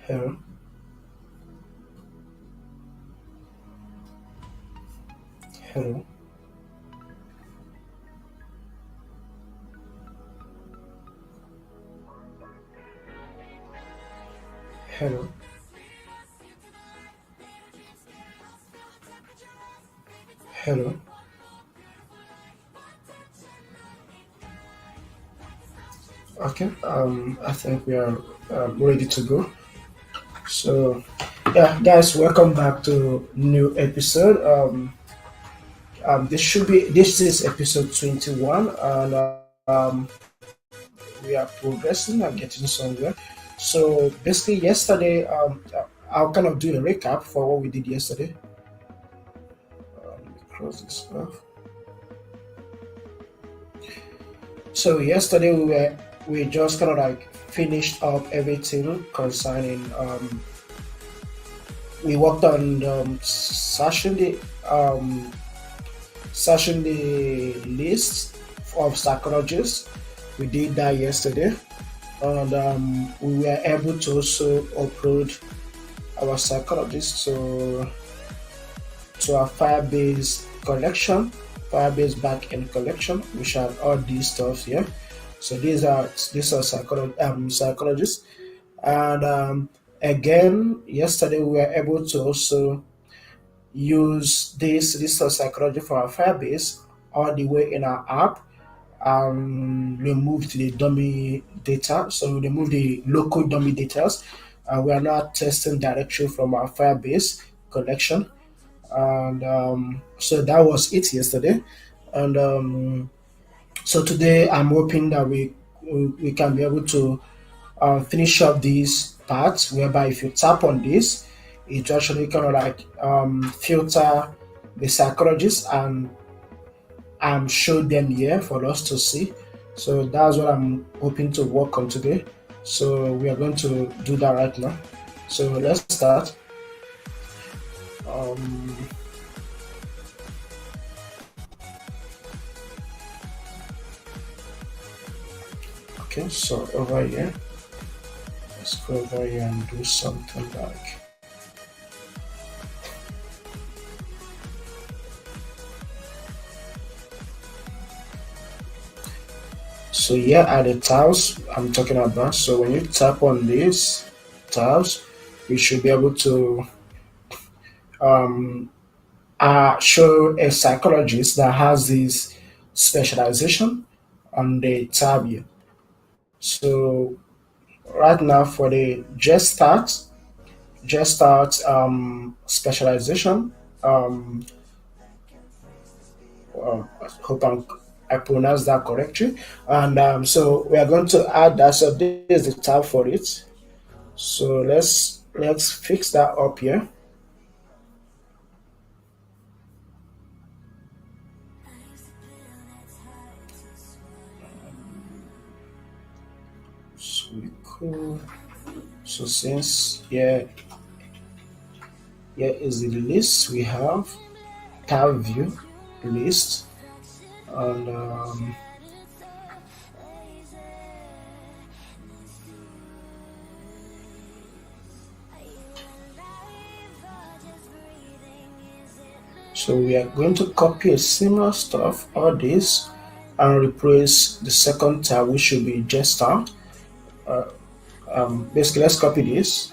Hello, hello, hello. Hello. Okay. I think we are ready to go. So, yeah, guys, welcome back to new episode. This is episode 21, and we are progressing and getting somewhere. So basically, yesterday, I'll kind of do a recap for what we did yesterday. Let me close this off. So yesterday we just kind of like finished up everything concerning we worked on searching the list of psychologists. We did that yesterday, and we were able to also upload our psychologists to our Firebase collection, Firebase backend collection, which are all these stuff here. So these are psychologists, and again yesterday we were able to also use this psychology for our Firebase all the way in our app and remove the dummy data. So we remove the local dummy data. We are now testing directly from our Firebase collection. And so that was it yesterday. And so today I'm hoping that we can be able to finish up these parts whereby if you tap on this, it actually kind of like filter the psychologists and show them here for us to see. So that's what I'm hoping to work on today. So we are going to do that right now. So let's start. Um, okay, so over here, let's go over here and do something like. So here are the tiles I'm talking about. So when you tap on these tiles, you should be able to um, show a psychologist that has this specialization on the tab here. So right now for the just start specialization. Um, I hope I pronounced that correctly. And so we are going to add that. So this is the tab for it. So let's fix that up here. So we cool. So since here is the list we have tab view list, and so we are going to copy a similar stuff all this and replace the second tab, which should be just start. Uh, Basically, let's copy this.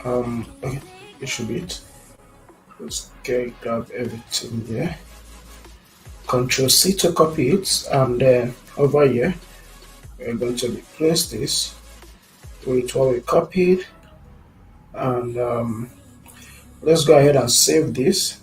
Okay, this should be it. Let's grab everything here. Control C to copy it, and then over here we're going to replace this with what we copied, and let's go ahead and save this.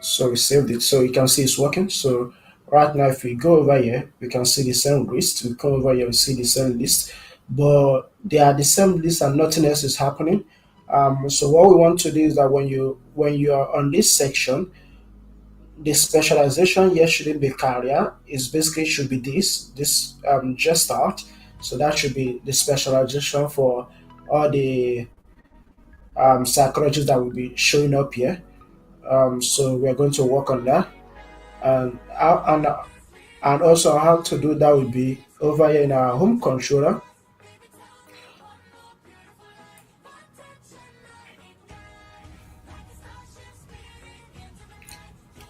So we saved it, so you can see it's working. So Right now, if we go over here, we can see the same list. We come over here, we see the same list, but they are the same list and nothing else is happening. So what we want to do is that when you are on this section, the specialization here shouldn't be career. It's basically should be this just start. So that should be the specialization for all the psychologists that will be showing up here. So we are going to work on that, and and also how to do that would be over here in our home controller.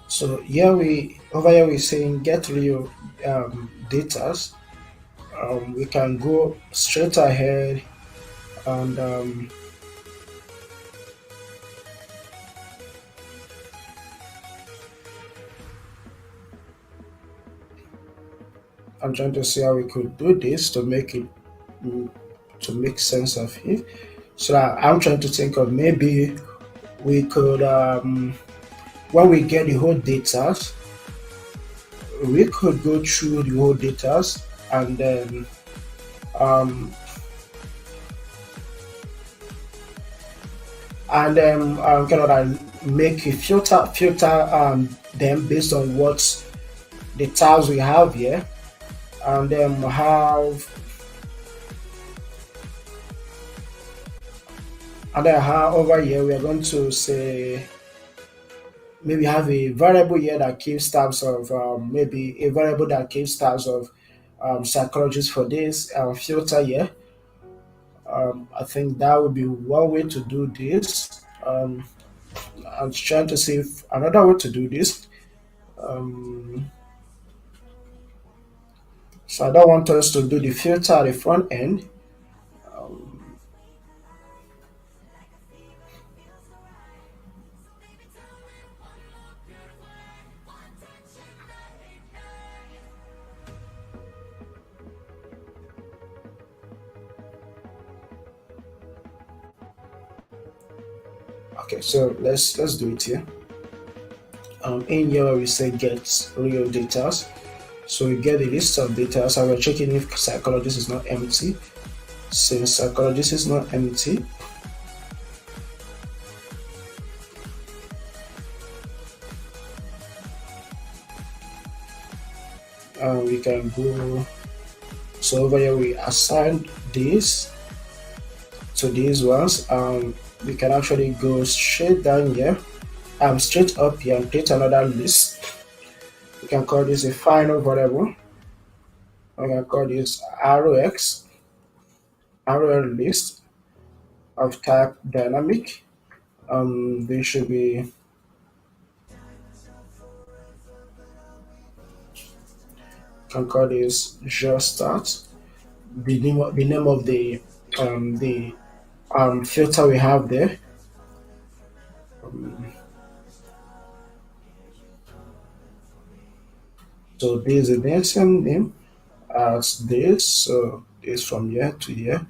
So here we over here we're saying get real data. We can go straight ahead and I'm trying to see how we could do this to make it mm, to make sense of it. So I'm trying to think of maybe we could when we get the whole data, we could go through the whole data and then um, kind of like make a filter them based on what the tabs we have here, and then have over here we are going to say maybe have a variable here that keeps tabs of maybe a variable that keeps tabs of psychologists for this filter here. I think that would be one way to do this. I'm trying to see if another way to do this. Um, so I don't want us to do the filter at the front end. Okay, so let's do it here. In here we say get real data. So we get a list of data. So we're checking if psychologist is not empty. Since psychologist is not empty, we can go. So over here we assign this to these ones. We can actually go straight down here, straight up here and create another list. We can call this a final variable. We can call this ROL list of type dynamic. They should be can call this just start. The name of the filter we have there. Um, so this is the same name as this. So this from here to here,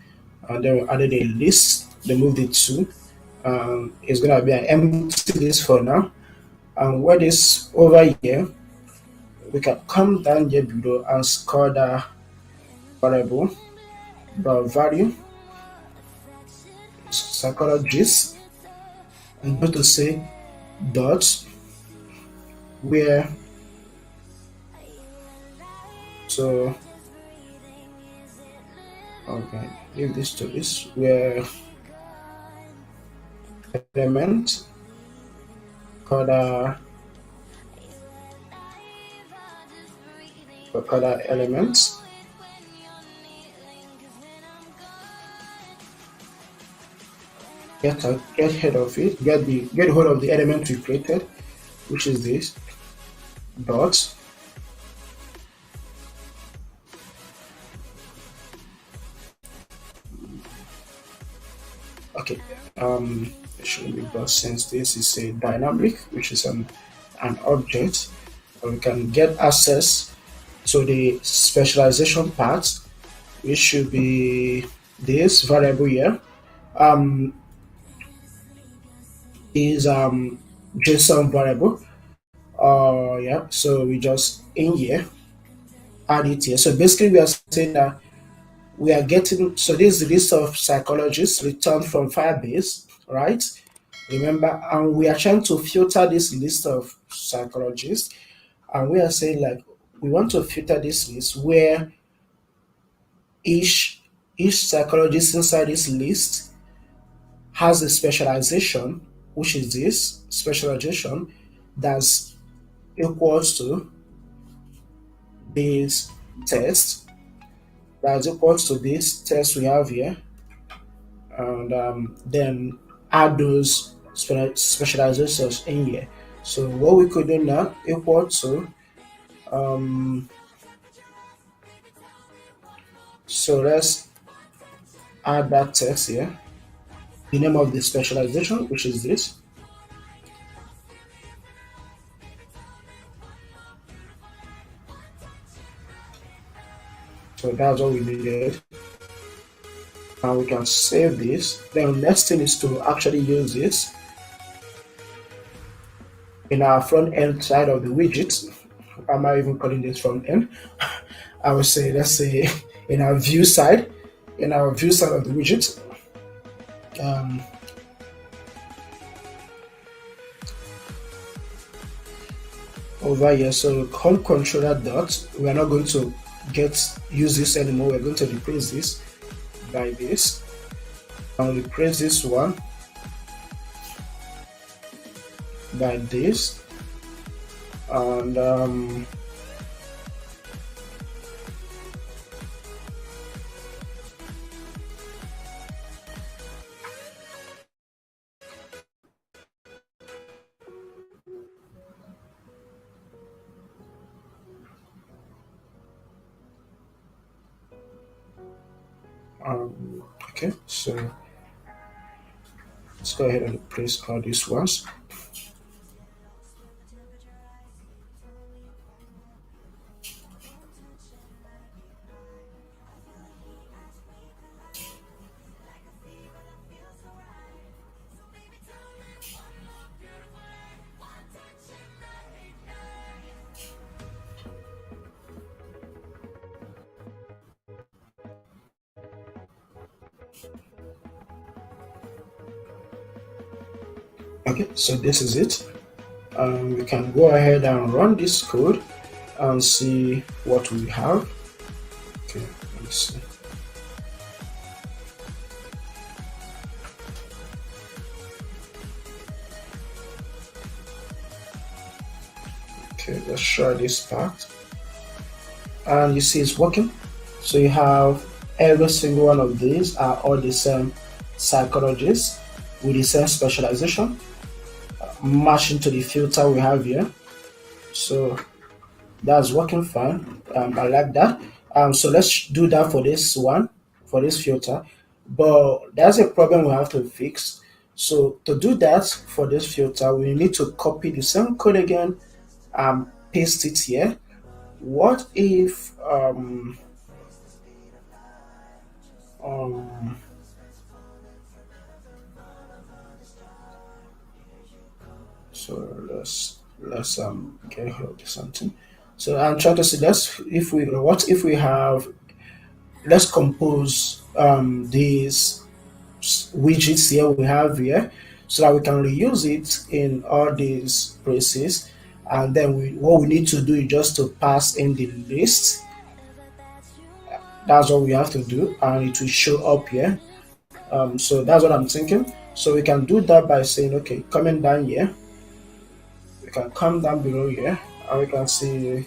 and then we added a list. They moved it to. It's gonna be an empty list for now. And what is over here, we can come down here below and score the variable, the value psychologist. I'm going to say dot where so okay give this to this where element color color elements get head of it, get hold of the element we created, which is this dot. Okay, it shouldn't be dot since this is a dynamic, which is an object. We can get access to the specialization part, which should be this variable here. Um, is JSON variable. yeah, so we just in here, add it here. So basically we are saying that we are getting, so this is the list of psychologists returned from Firebase, right? Remember, and we are trying to filter this list of psychologists, and we are saying like we want to filter this list where each each psychologist inside this list has a specialization, which is this specialization that's equals to this test, that's equals to this test we have here, and then add those specializations in here. So what we could do now equal to um, so let's add that text here, the name of the specialization, which is this. So that's what we needed. And we can save this. Then next thing is to actually use this in our front end side of the widget. Am I even calling this front end? I would say, let's say, in our view side, of the widget. Um, Over here, so home controller dot. We are not going to use this anymore. We're going to replace this by this, and replace this one by this, and okay, so let's go ahead and replace all these ones. Okay, so this is it. We can go ahead and run this code and see what we have. Okay, let's see. Okay, let's try this part. And you see it's working. So you have every single one of these are all the same psychologists with the same specialization, matching to the filter we have here. So that's working fine. I like that. So let's do that for this one, for this filter. But there's a problem we have to fix. So to do that for this filter, we need to copy the same code again and paste it here. What if so let's get hold of something. So I'm trying to suggest if we what if we have, let's compose these widgets here we have here so that we can reuse it in all these places, and then what we need to do is just to pass in the list. That's what we have to do, and it will show up here. So that's what I'm thinking. So we can do that by saying, okay, coming down here, we can come down below here, and we can see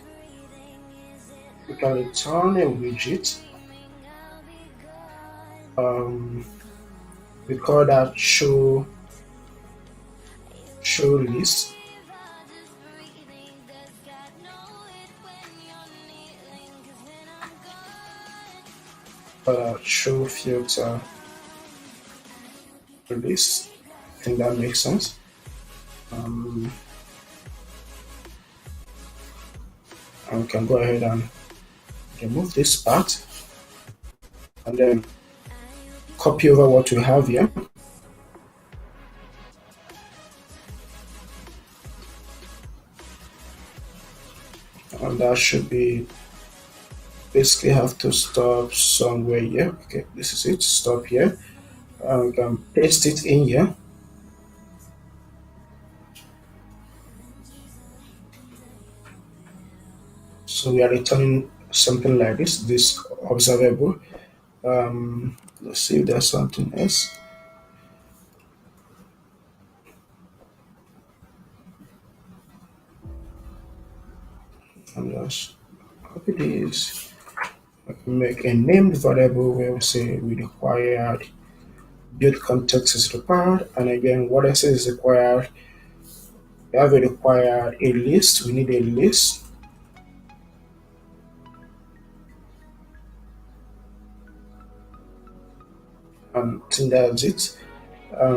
we can return a widget. We call that show list. Show filter list. I think that makes sense. And we can go ahead and remove this part and then copy over what we have here. and that should be basically have to stop somewhere here. Okay, this is it. Stop here. We can paste it in here. So we are returning something like this observable. Let's see if there's something else. And just copy this. Make a named variable where we say we required build context is required, and again what else is required. We have a required a list. We need a list, and I think that's it.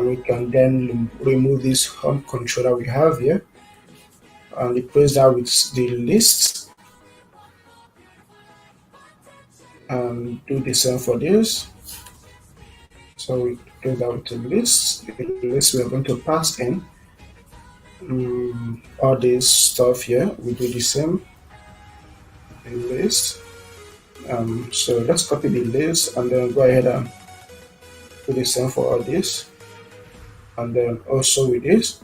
We can then remove this home controller we have here and replace that with the list and do the same for this. So we replace that with the list. The list we are going to pass in all this stuff here. We do the same the list. So let's copy the list and then go ahead and do the same for all this, and then also with this.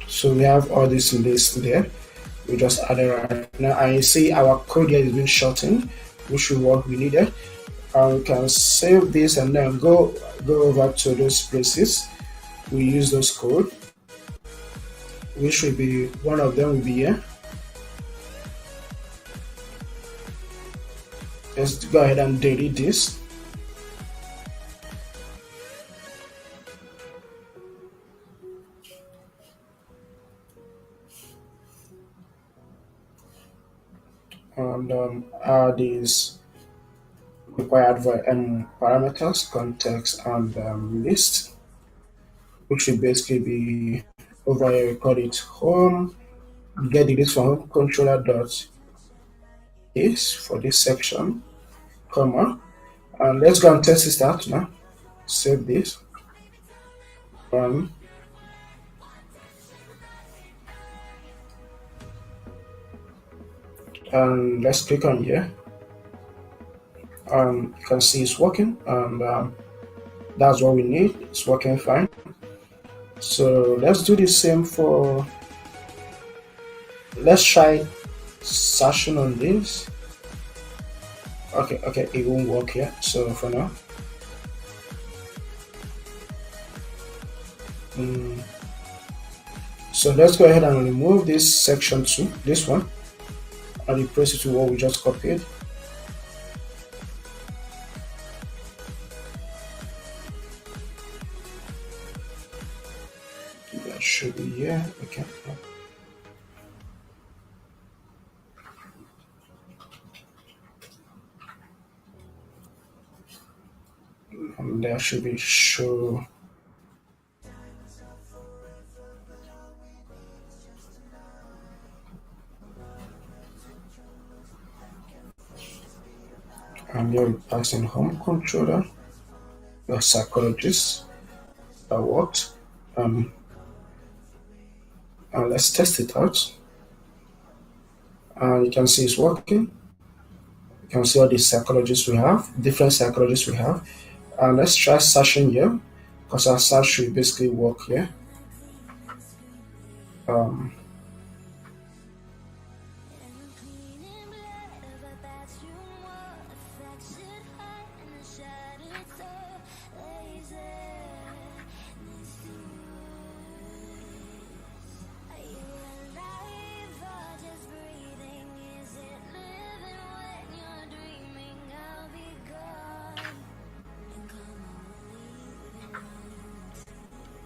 So we have all this list there. We just added right now, and you see our code here is being shortened, which is what we needed. And we can save this and then go over to those places. We use those code, which will be one of them will be here. Let's go ahead and delete this. And add these required parameters, context, and list, which will basically be over here. We call it home. Get the list from home controller dot is for this section, comma, and let's go and test this out now. Save this. And let's click on here. You can see it's working, and that's what we need. It's working fine. So let's do the same for. Let's try searching on this. Okay, it won't work here. So for now. So let's go ahead and remove this section 2, this one, and replace it to what we just copied. That should be here. Okay. And there should be show. And here we pass in home controller, the psychologist. That worked. And let's test it out. And you can see it's working. You can see all the psychologists we have, different psychologists we have. And let's try searching here, because our search should basically work here.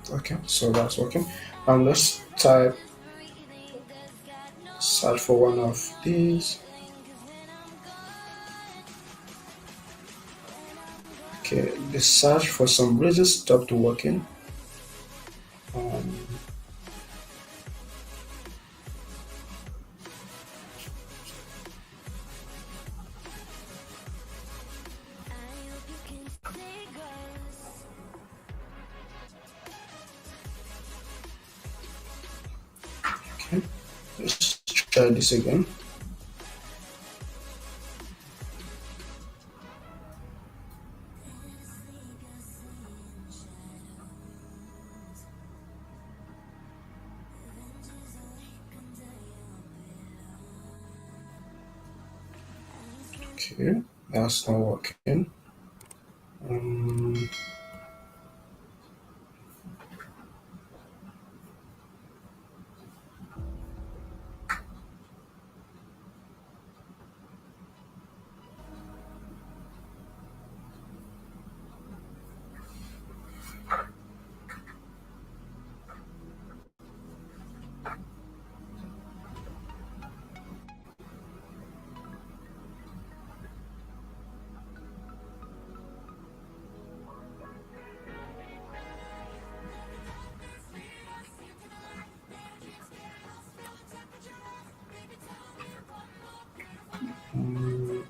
Okay, so that's working. And let's type search for one of these. Okay, the search for some reason stopped working. Let's try this again. Okay, that's not working. Um,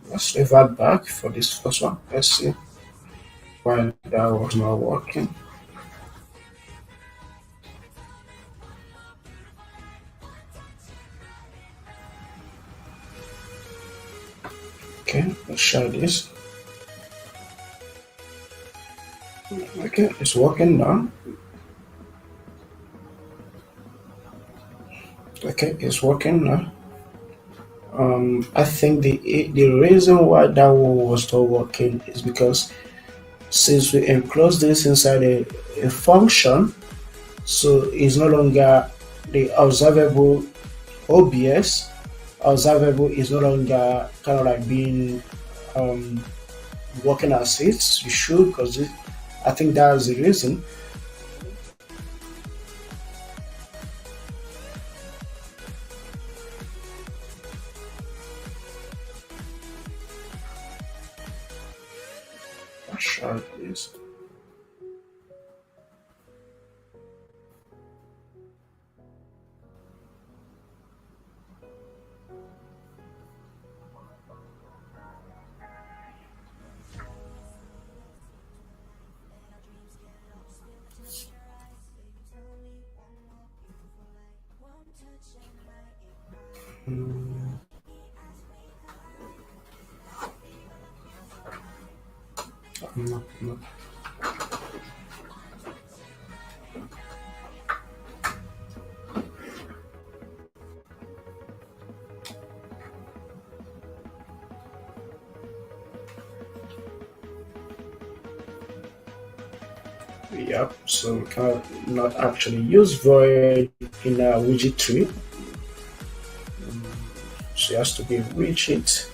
let's revert back for this first one. Let's see why that was not working. Okay, let's try this. Okay, it's working now. Okay, it's working now. I think the reason why that one was not working is because since we enclose this inside a function, so it's no longer the observable OBS. Observable is no longer kind of like being um, working as it should, because I think that's the reason. Let's try this. Mm, no. Yep, so we cannot actually use void in a widget tree. So it has to be a widget.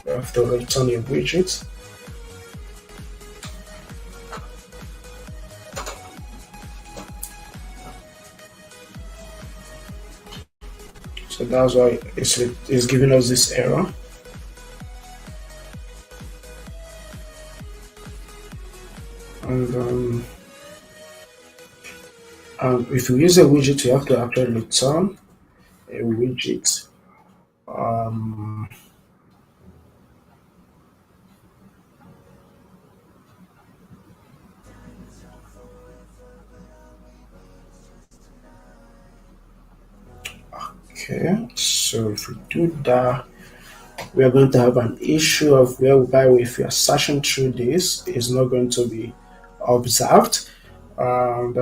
We have to return a widget. So that's why it's giving us this error. And if you use a widget, you have to actually return a widget. Um, okay, so if we do that, we are going to have an issue of whereby if you are searching through this, it's not going to be observed. And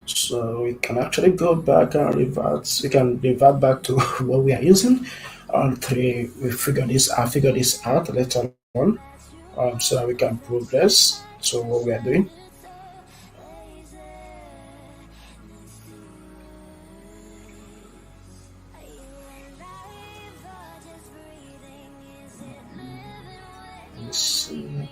so we can actually go back and revert. We can revert back to what we are using until we figure this. I figure this out later on, so that we can progress to what we are doing. Let's see.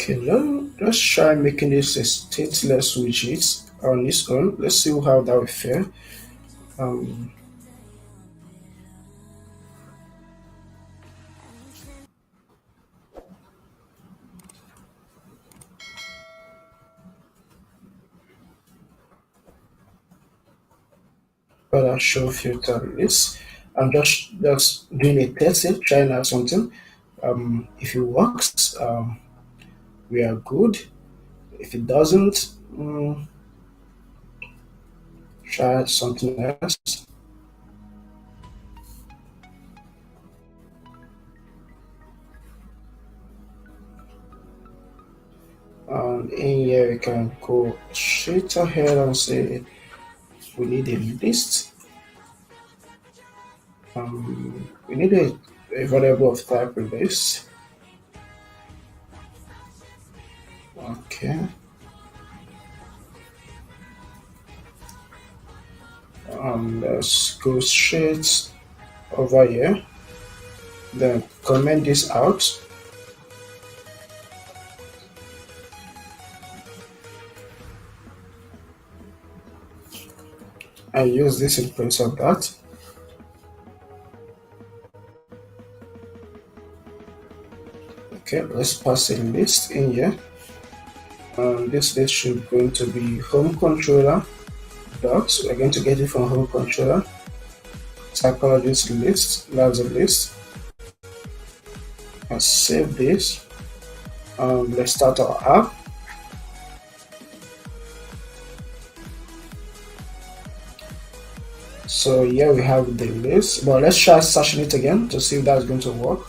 Okay, let's try making this a stateless widget on its own. Let's see how that will fare. Um, but I'll show filter list. I'm just doing a test, trying out something. If it works, we are good. If it doesn't, try something else. And in here, we can go straight ahead and say we need a list. We need a variable of type list. Okay. Let's go straight over here. Then comment this out. And use this in place of that. Okay, let's pass a list in here. This list should going to be home controller dot. We're going to get it from home controller. Psychologist list. That's a list. Let's save this. Let's start our app. So here we have the list, but let's try searching it again to see if that's going to work.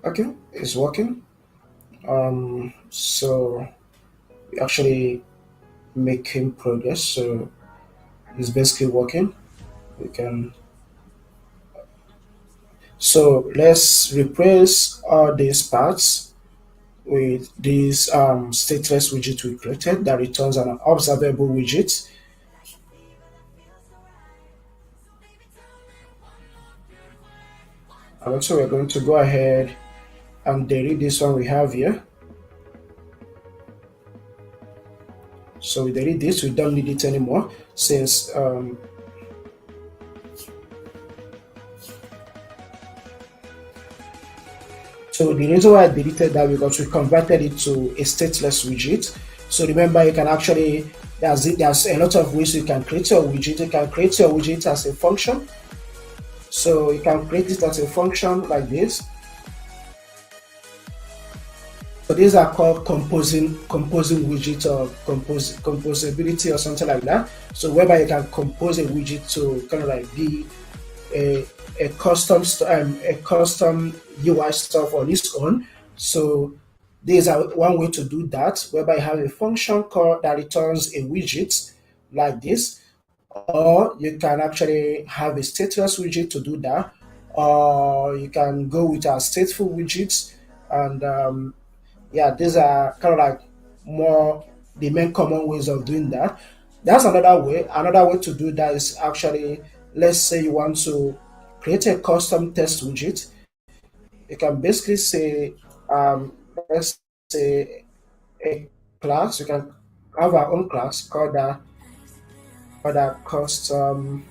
Okay, it's working. So we actually making progress. So it's basically working. We can. So let's replace all these parts with this stateless widget we created that returns an observable widget. And also we're going to go ahead and delete this one we have here. So we delete this, we don't need it anymore since so the reason why I deleted that because we converted it to a stateless widget. So remember, you can actually there's a lot of ways you can create your widget. You can create your widget as a function. So you can create it as a function like this. So these are called composing widget or composability or something like that. So whereby you can compose a widget to kind of like be a custom UI stuff on its own. So these are one way to do that, whereby you have a function call that returns a widget like this, or you can actually have a stateless widget to do that, or you can go with our stateful widgets and yeah, these are kind of like more the main common ways of doing that. That's another way. Another way to do that is actually, let's say you want to create a custom test widget. You can basically say, let's say a class. You can have our own class called that custom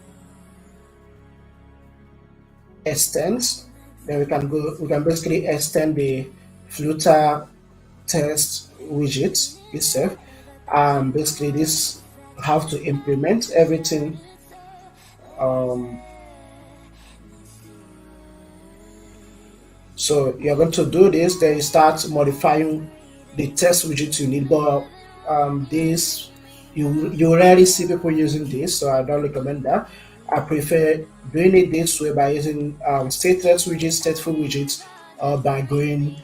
extends. Then we can basically extend the Flutter test widget itself. Basically, this have to implement everything. Um, so you're going to do this, then you start modifying the test widget you need. But this you rarely see people using this, so I don't recommend that. I prefer doing it this way by using stateless widgets, stateful widgets, or by doing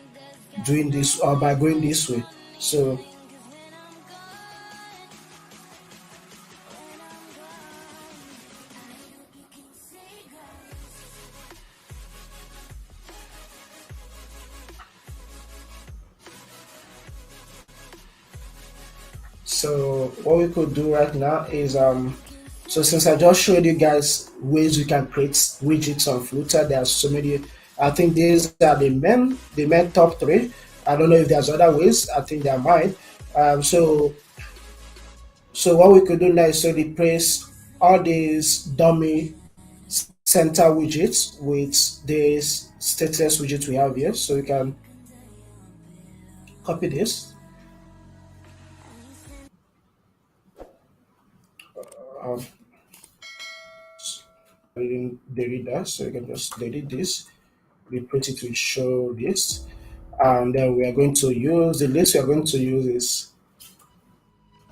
this or by going this way. So what we could do right now is So since I just showed you guys ways you can create widgets on Flutter, there are so many. I think these are the main top three. I don't know if there's other ways. I think there might. So what we could do now is to replace all these dummy center widgets with this stateless widget we have here. So we can copy this. Um, I didn't delete that, so you can just delete this, replace it with show list, and then we are going to use the list we are going to use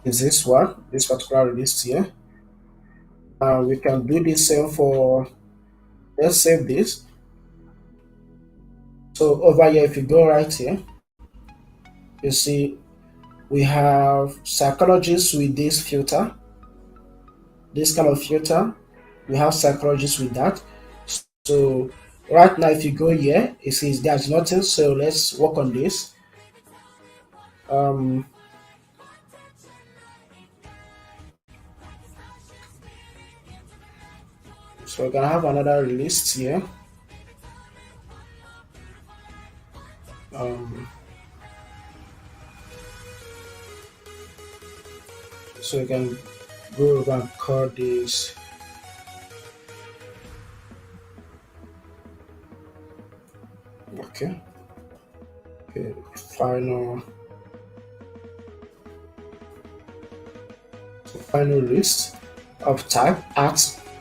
is this one, this particular list here. And we can do the same for, let's save this. So over here, if you go right here, you see we have psychologists with this filter, this kind of filter. We have psychologists with that. So right now, if you go here, it says there's nothing. So let's work on this. So we're gonna have another list here. So we can go over and call this. Okay. Final list of type art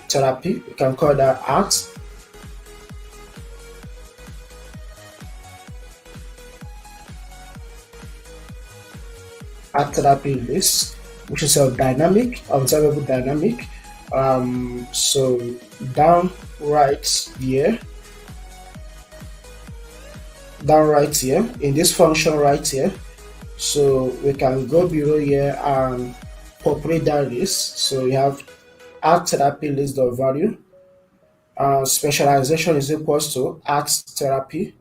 therapy. We can call that art. Art therapy list, which is a dynamic, observable dynamic. So down right here in this function right here, so we can go below here and populate that list. So we have art therapy list of value. Specialization is equals to art therapy.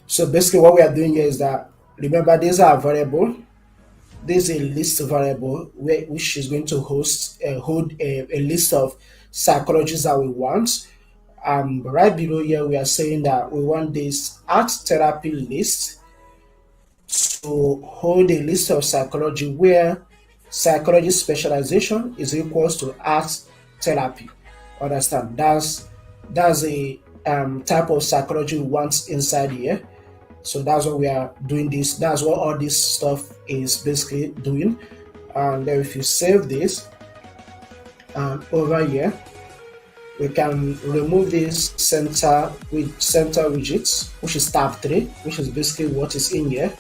So basically what we are doing here is that, remember, these are variable. This is a list variable which is going to hold a list of psychologists that we want. Right below here, we are saying that we want this art therapy list to hold a list of psychology where psychology specialization is equals to art therapy. Understand? That's a type of psychology we want inside here. So that's what we are doing this. That's what all this stuff is basically doing. And then if you save this, over here, we can remove this center widgets, which is tab 3, which is basically what is in here.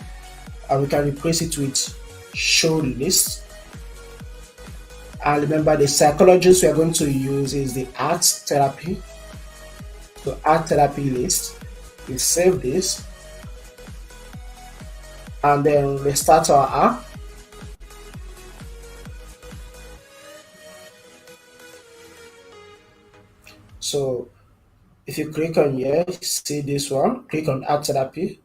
And we can replace it with show list. And remember, the psychologist we are going to use is the art therapy. So art therapy list. We save this. And then restart our app. So if you click on here, see this one, click on art therapy.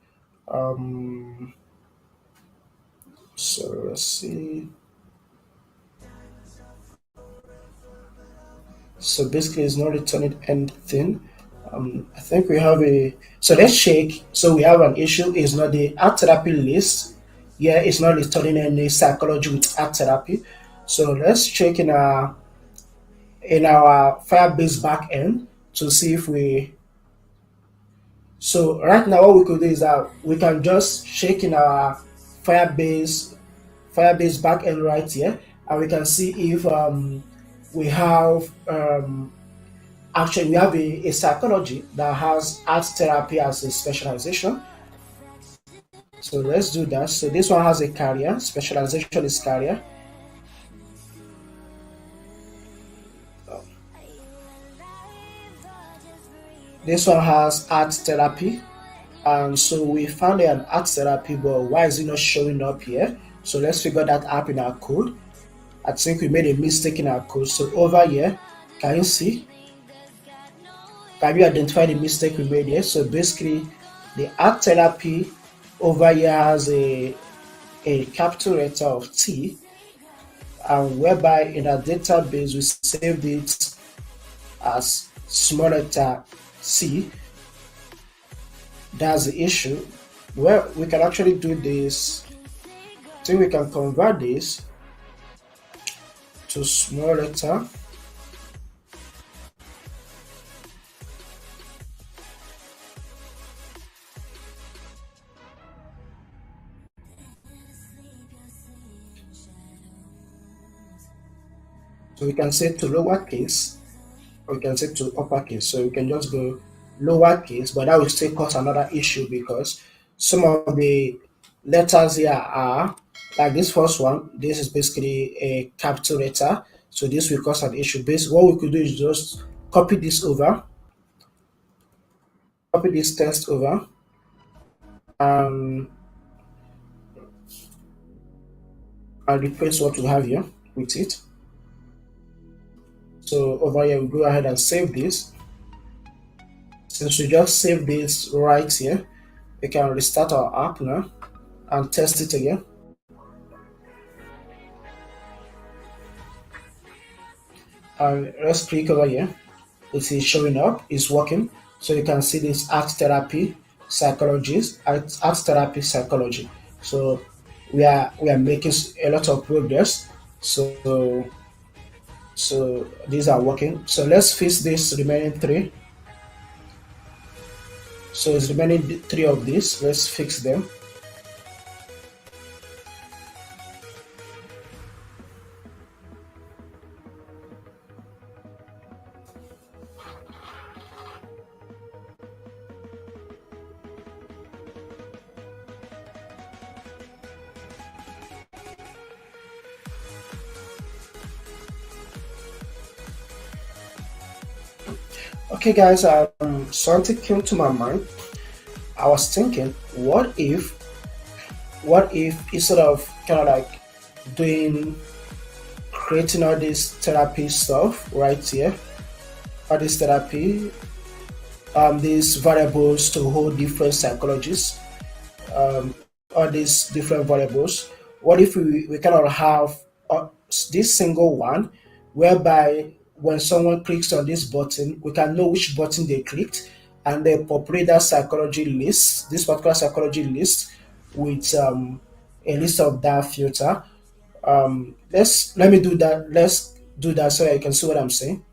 So let's see. So basically it's not returning anything. I think we have so let's check. So we have an issue. It's not the art therapy list. Yeah, it's not returning any psychology with art therapy. So let's check in our Firebase backend to see if we. So right now what we could do is that we can just check in our Firebase backend right here, and we can see if we have actually we have a psychology that has art therapy as a specialization. So let's do that. So this one has a career, specialization is career. This one has art therapy. And so we found an art therapy, but why is it not showing up here? So let's figure that out in our code. I think we made a mistake in our code. So over here, can you see? Can you identify the mistake we made here? So basically, the art therapy over here has a capital letter of T, and whereby in our database we saved it as small letter c. That's the issue. Well, we can actually do this. I think we can convert this to small letter. So we can set to lowercase, or we can set to uppercase. So we can just go lowercase, but that will still cause another issue because some of the letters here are like this first one. This is basically a capital letter, so this will cause an issue. Basically, what we could do is just copy this over, copy this text over, and replace what we have here with it. So over here, we go ahead and save this. Since we just saved this right here, we can restart our app now and test it again. And let's click over here. It is showing up, it's working. So you can see this art therapy psychologist, art therapy psychology. So we are making a lot of progress. So these are working. So let's fix this remaining three. So it's remaining three of these. Let's fix them. Okay, guys, something came to my mind. I was thinking, what if instead of kind of like doing creating all this therapy stuff right here, all this therapy, these variables to hold different psychologists, all these different variables. What if we kind of have this single one, whereby when someone clicks on this button, we can know which button they clicked, and they populate that psychology list, this particular psychology list, with a list of that filter. Let me do that. Let's do that so you can see what I'm saying.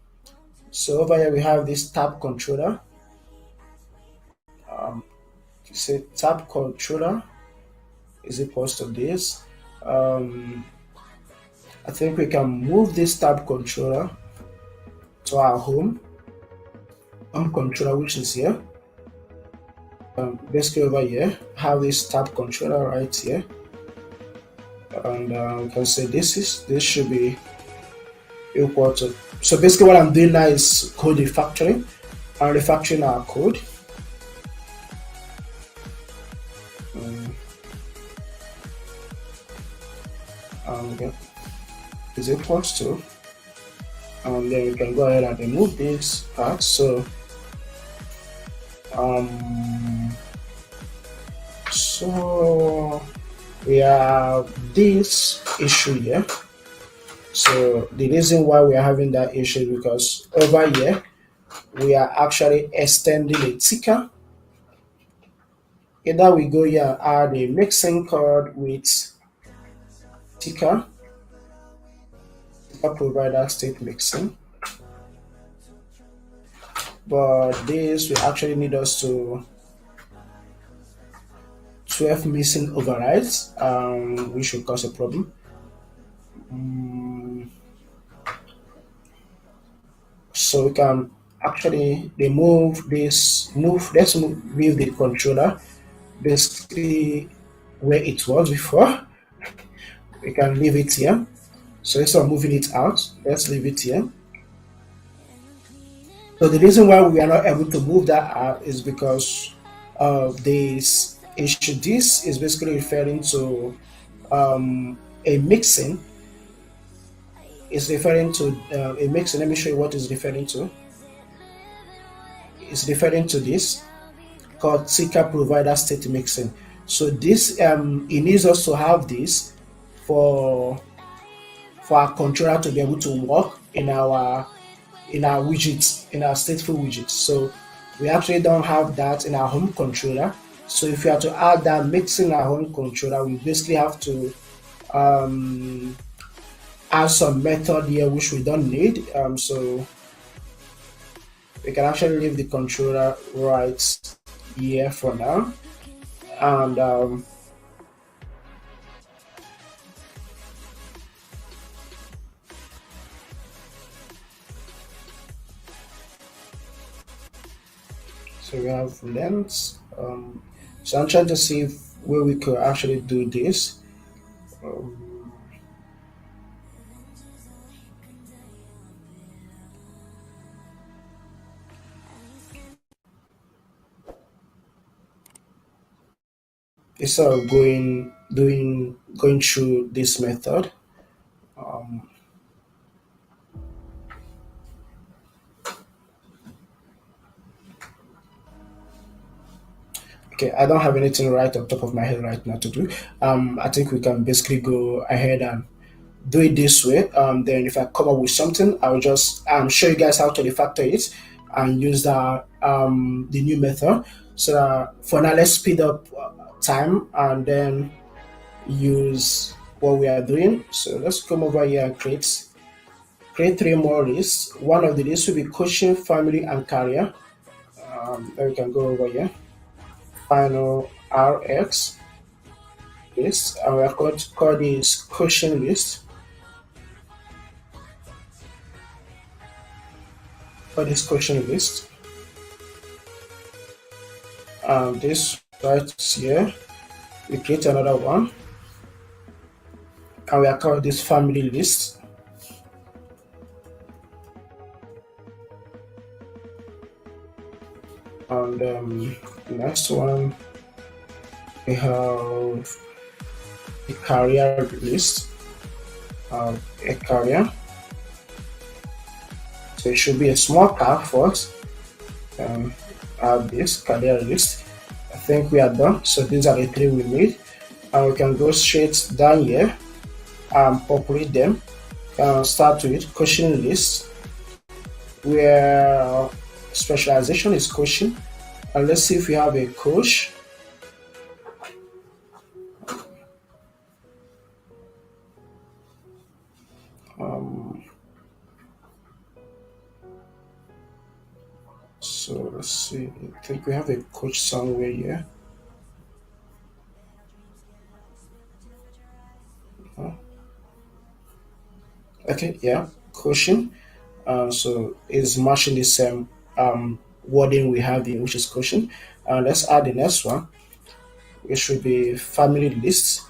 So over here we have this tab controller. Say tab controller is equals to this. I think we can move this tab controller to our home controller, which is here. Basically over here, have this tab controller right here, and we can say this should be equal to. So basically, what I'm doing now is code refactoring. I'm refactoring our code. Okay, is equals to, and then we can go ahead and remove this part. So so we have this issue here. So the reason why we are having that issue is because over here we are actually extending a ticker. Either we go here and add a mixing code with ticker provider state mixing, but this will actually need us to 12 missing overrides, which should cause a problem. So we can actually remove this. Let's leave the controller basically where it was before. We can leave it here. So instead of moving it out, let's leave it here. So the reason why we are not able to move that out is because of this issue. This is basically referring to a mixing. It's referring to a mixing. Let me show you what it's referring to. It's referring to this called ticker provider state mixing. So this it needs us to have this for for our controller to be able to work in our widgets, in our stateful widgets. So we actually don't have that in our home controller. So if you have to add that mixing our home controller, we basically have to um, add some method here which we don't need. So we can actually leave the controller right here for now. And so we have length. So I'm trying to see where we could actually do this. Um, Instead of going through this method, um, okay, I don't have anything right on top of my head right now to do. I think we can basically go ahead and do it this way. Then if I come up with something, I'll just show you guys how to refactor it and use the new method. So for now, let's speed up time and then use what we are doing. So let's come over here and create three more lists. One of the lists will be coaching, family, and career. Then we can go over here, final RX list, and we are going to call this coaching list. For this coaching list, this right here, we create another one, and we are calling this family list. And next one, we have a career list, a career. So it should be a small car first. Add this career list. I think we are done. So these are the three we need, and we can go straight down here and populate them. Start with coaching list, where specialization is coaching, and let's see if we have a coach. So let's see. I think we have a coach somewhere here. Okay, yeah, coaching. So it's matching the same wording we have here, which is coaching. Let's add the next one, which should be family list.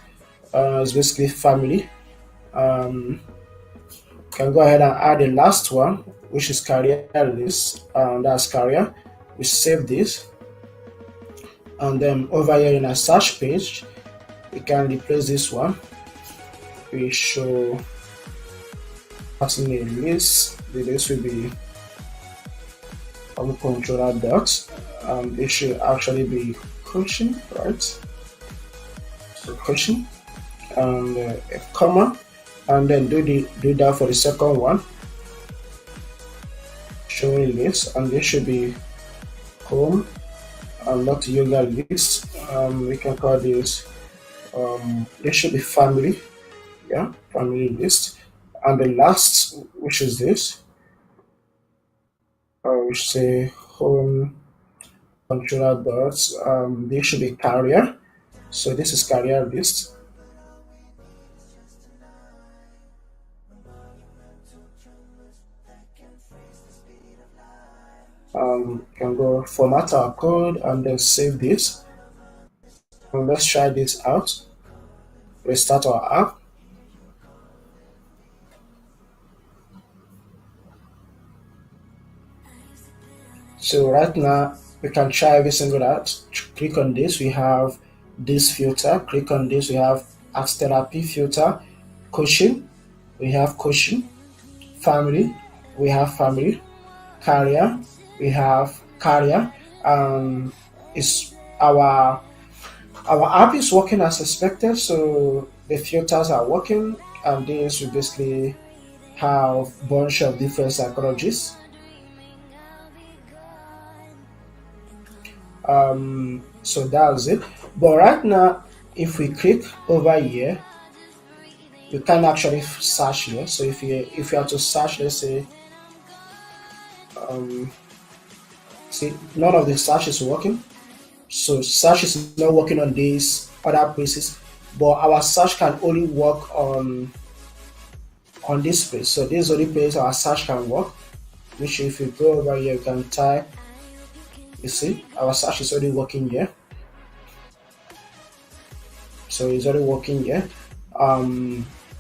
It's basically family. Um, can go ahead and add the last one, which is career list. That's career. We save this, and then over here in our search page, we can replace this one. We show passing a list. The list will be controller dots. It should actually be coaching, right? So coaching, and a comma, and then do that for the second one, showing list, and this should be home and not yoga list. We can call this this should be family, yeah, family list. And the last, which is this, we say home controller dots. This should be career, so this is career list. Can go format our code and then save this. And let's try this out. Restart our app. So right now we can try every single that. Click on this, we have this filter. Click on this, we have art therapy filter. Coaching, we have coaching. Family, we have family. Career, we have career. It's our app is working as expected, so the filters are working. and this will basically have bunch of different psychologists. So that's it. But right now, if we click over here, you can actually search here. So if you have to search, let's say, um, see, none of the search is working. So search is not working on these other places, but our search can only work on this place. So this is the only place our search can work. Which if you go over here, you can type. You see, our search is already working here. So it's already working here.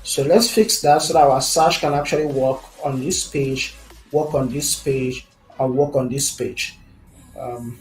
So let's fix that so that our search can actually work on this page, work on this page, and work on this page. Um,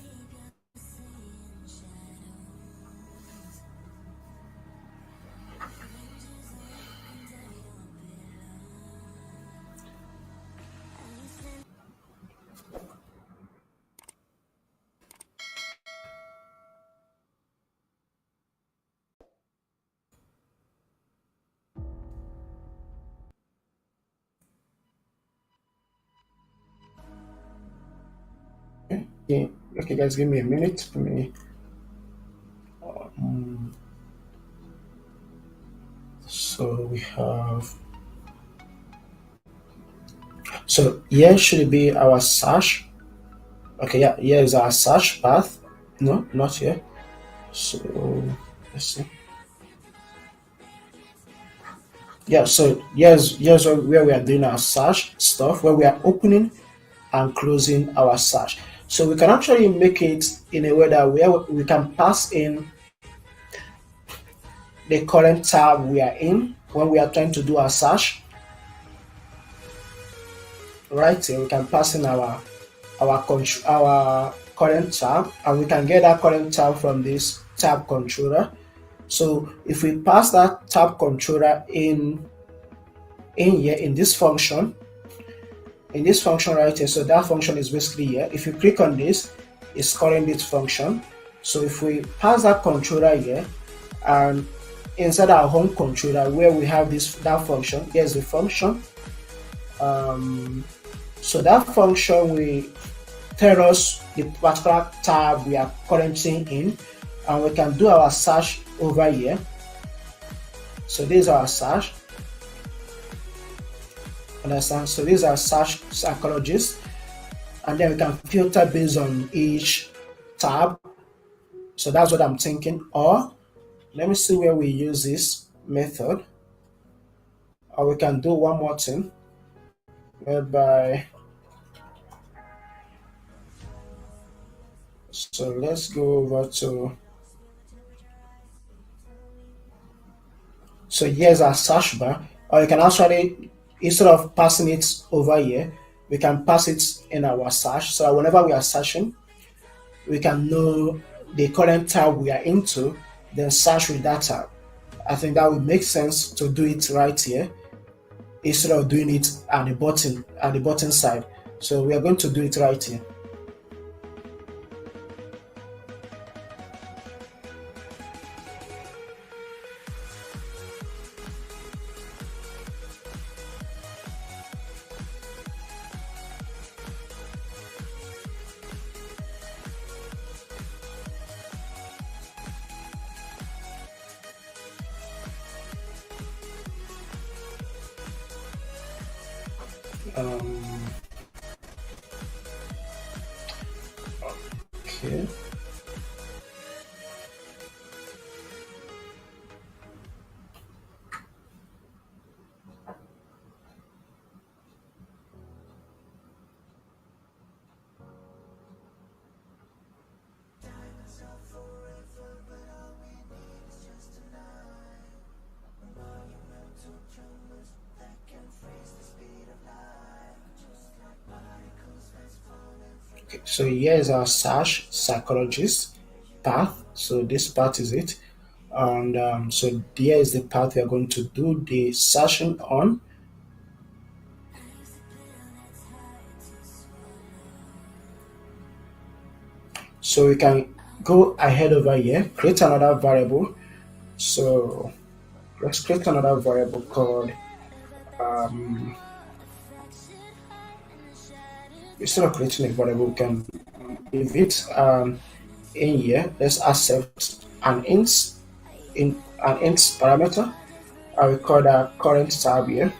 yeah, okay, guys, give me a minute. Let me, so we have. So here should be our search. Okay, yeah, here is our search path. No, not here. So let's see. Yeah, so here's where we are doing our search stuff, where we are opening and closing our search. So we can actually make it in a way that where we can pass in the current tab we are in when we are trying to do our search. Right here, we can pass in our current tab, and we can get that current tab from this tab controller. So if we pass that tab controller in here in this function right here, so that function is basically here. If you click on this, it's calling this function. So if we pass that controller here, and inside our home controller where we have that function, here's the function. So that function will tell us the particular tab we are currently in, and we can do our search over here. So this is our search. Understand? So these are search psychologists, and then we can filter based on each tab. So that's what I'm thinking. Or let me see where we use this method. Or we can do one more thing, whereby, so let's go over to, so here's our search bar. Or you can actually, instead of passing it over here, we can pass it in our search. So whenever we are searching, we can know the current tab we are into, then search with that tab. I think that would make sense to do it right here instead of doing it at the button side. So we are going to do it right here. Um, okay. Okay, so here is our search psychologist path. So this path is it, and so here is the path we are going to do the searching on. So we can go ahead over here, create another variable. So let's create another variable called um, instead of creating a variable, we can leave it in here. Let's accept an int parameter. I will call that current tab here.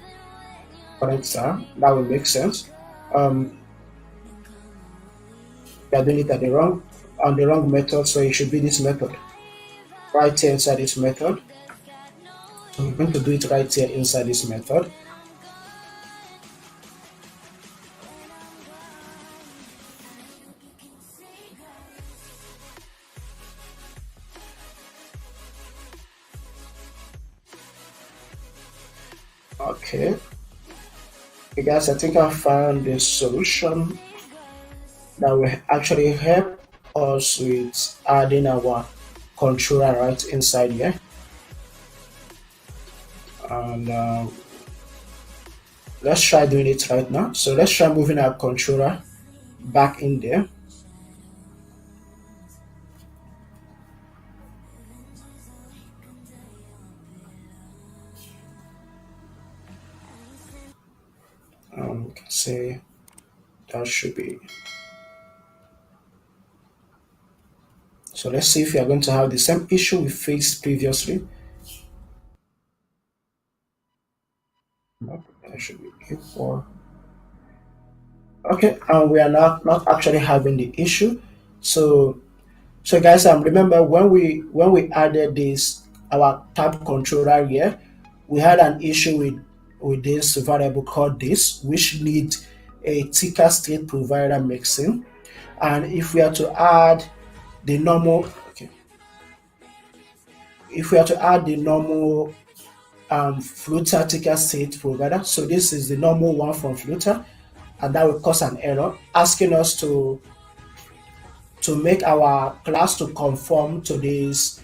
Current tab. That will make sense. Um, we are doing it at the wrong method, so it should be this method right here inside this method. So we're going to do it right here inside this method. Okay. Okay, guys, I think I found the solution that will actually help us with adding our controller right inside here. And let's try doing it right now. So let's try moving our controller back in there. We can say that should be. So let's see if we are going to have the same issue we faced previously. Nope, that should be equal. Okay, and we are not actually having the issue. So guys, remember when we added this our tab controller here, we had an issue with this variable called this, which need a ticker state provider mixing. And if we are to add the normal, okay, if we are to add the normal Flutter ticker state provider, so this is the normal one from Flutter, and that will cause an error asking us to make our class to conform to this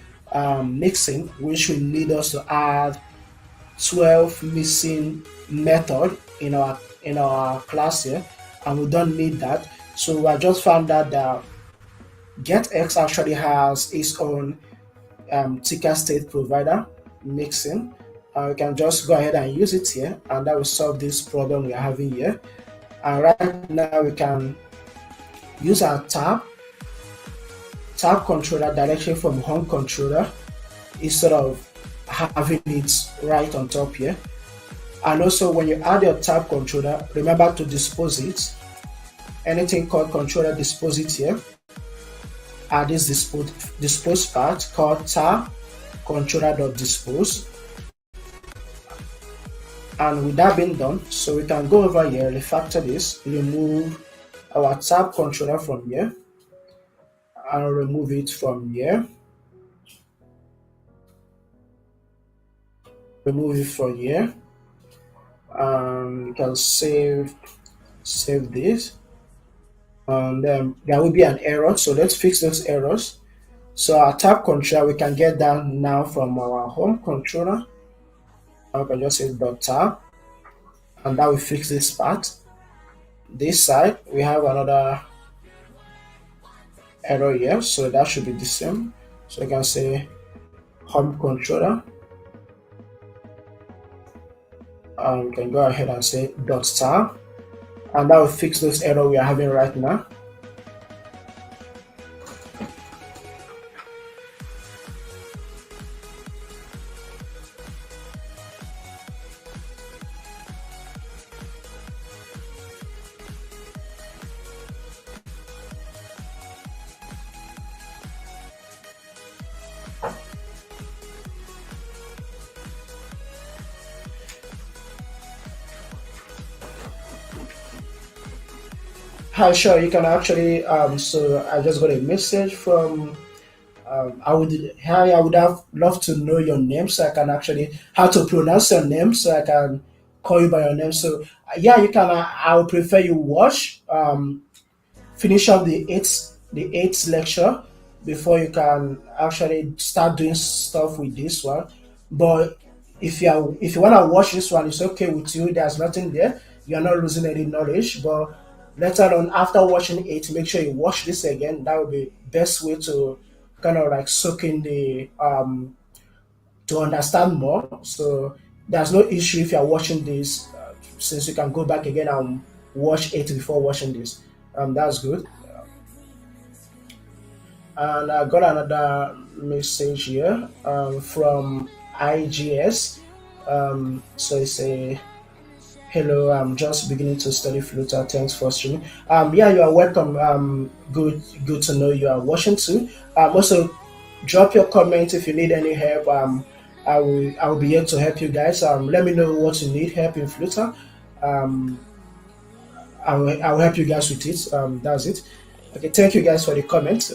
mixing, which will need us to add 12 missing method in our class here, and we don't need that. So I just found out that getX actually has its own ticker state provider mixing. We can just go ahead and use it here, and that will solve this problem we are having here. And right now we can use our tab controller directly from home controller instead of having it right on top here. And also when you add your tab controller, remember to dispose it. Anything called controller, dispose it here. Add this dispose part called tab controller.dispose. And with that being done, so we can go over here, refactor this, remove our tab controller from here, and remove it from here. Remove it from here. And you can save this. And then there will be an error. So let's fix those errors. So our tab controller, we can get that now from our home controller. I can just say .tab, and that will fix this part. This side, we have another error here, so that should be the same. So I can say home controller, and we can go ahead and say .tab, and that will fix those error we are having right now. Hi, sure, you can actually so I just got a message from I would have loved to know your name so I can actually how to pronounce your name so I can call you by your name. So yeah, you can. I would prefer you watch finish up the eighth lecture before you can actually start doing stuff with this one. But if you want to watch this one, it's okay with you. There's nothing there. You're not losing any knowledge. But later on, after watching it, make sure you watch this again. That would be best way to kind of like soak in to understand more. So there's no issue if you're watching this, since you can go back again and watch it before watching this. That's good. And I got another message here from IGS. So it's a hello. I'm just beginning to study Flutter. Thanks for streaming. Yeah, you are welcome. Good to know you are watching too. Also, drop your comment if you need any help. I will be here to help you guys. Let me know what you need help in Flutter. Um, I will help you guys with it. That's it. Okay, thank you guys for the comments.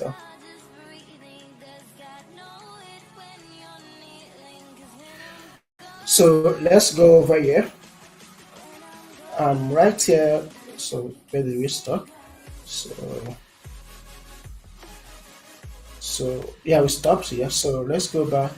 So let's go over here. Right here. So where did we stop? So yeah, we stopped here. So let's go back.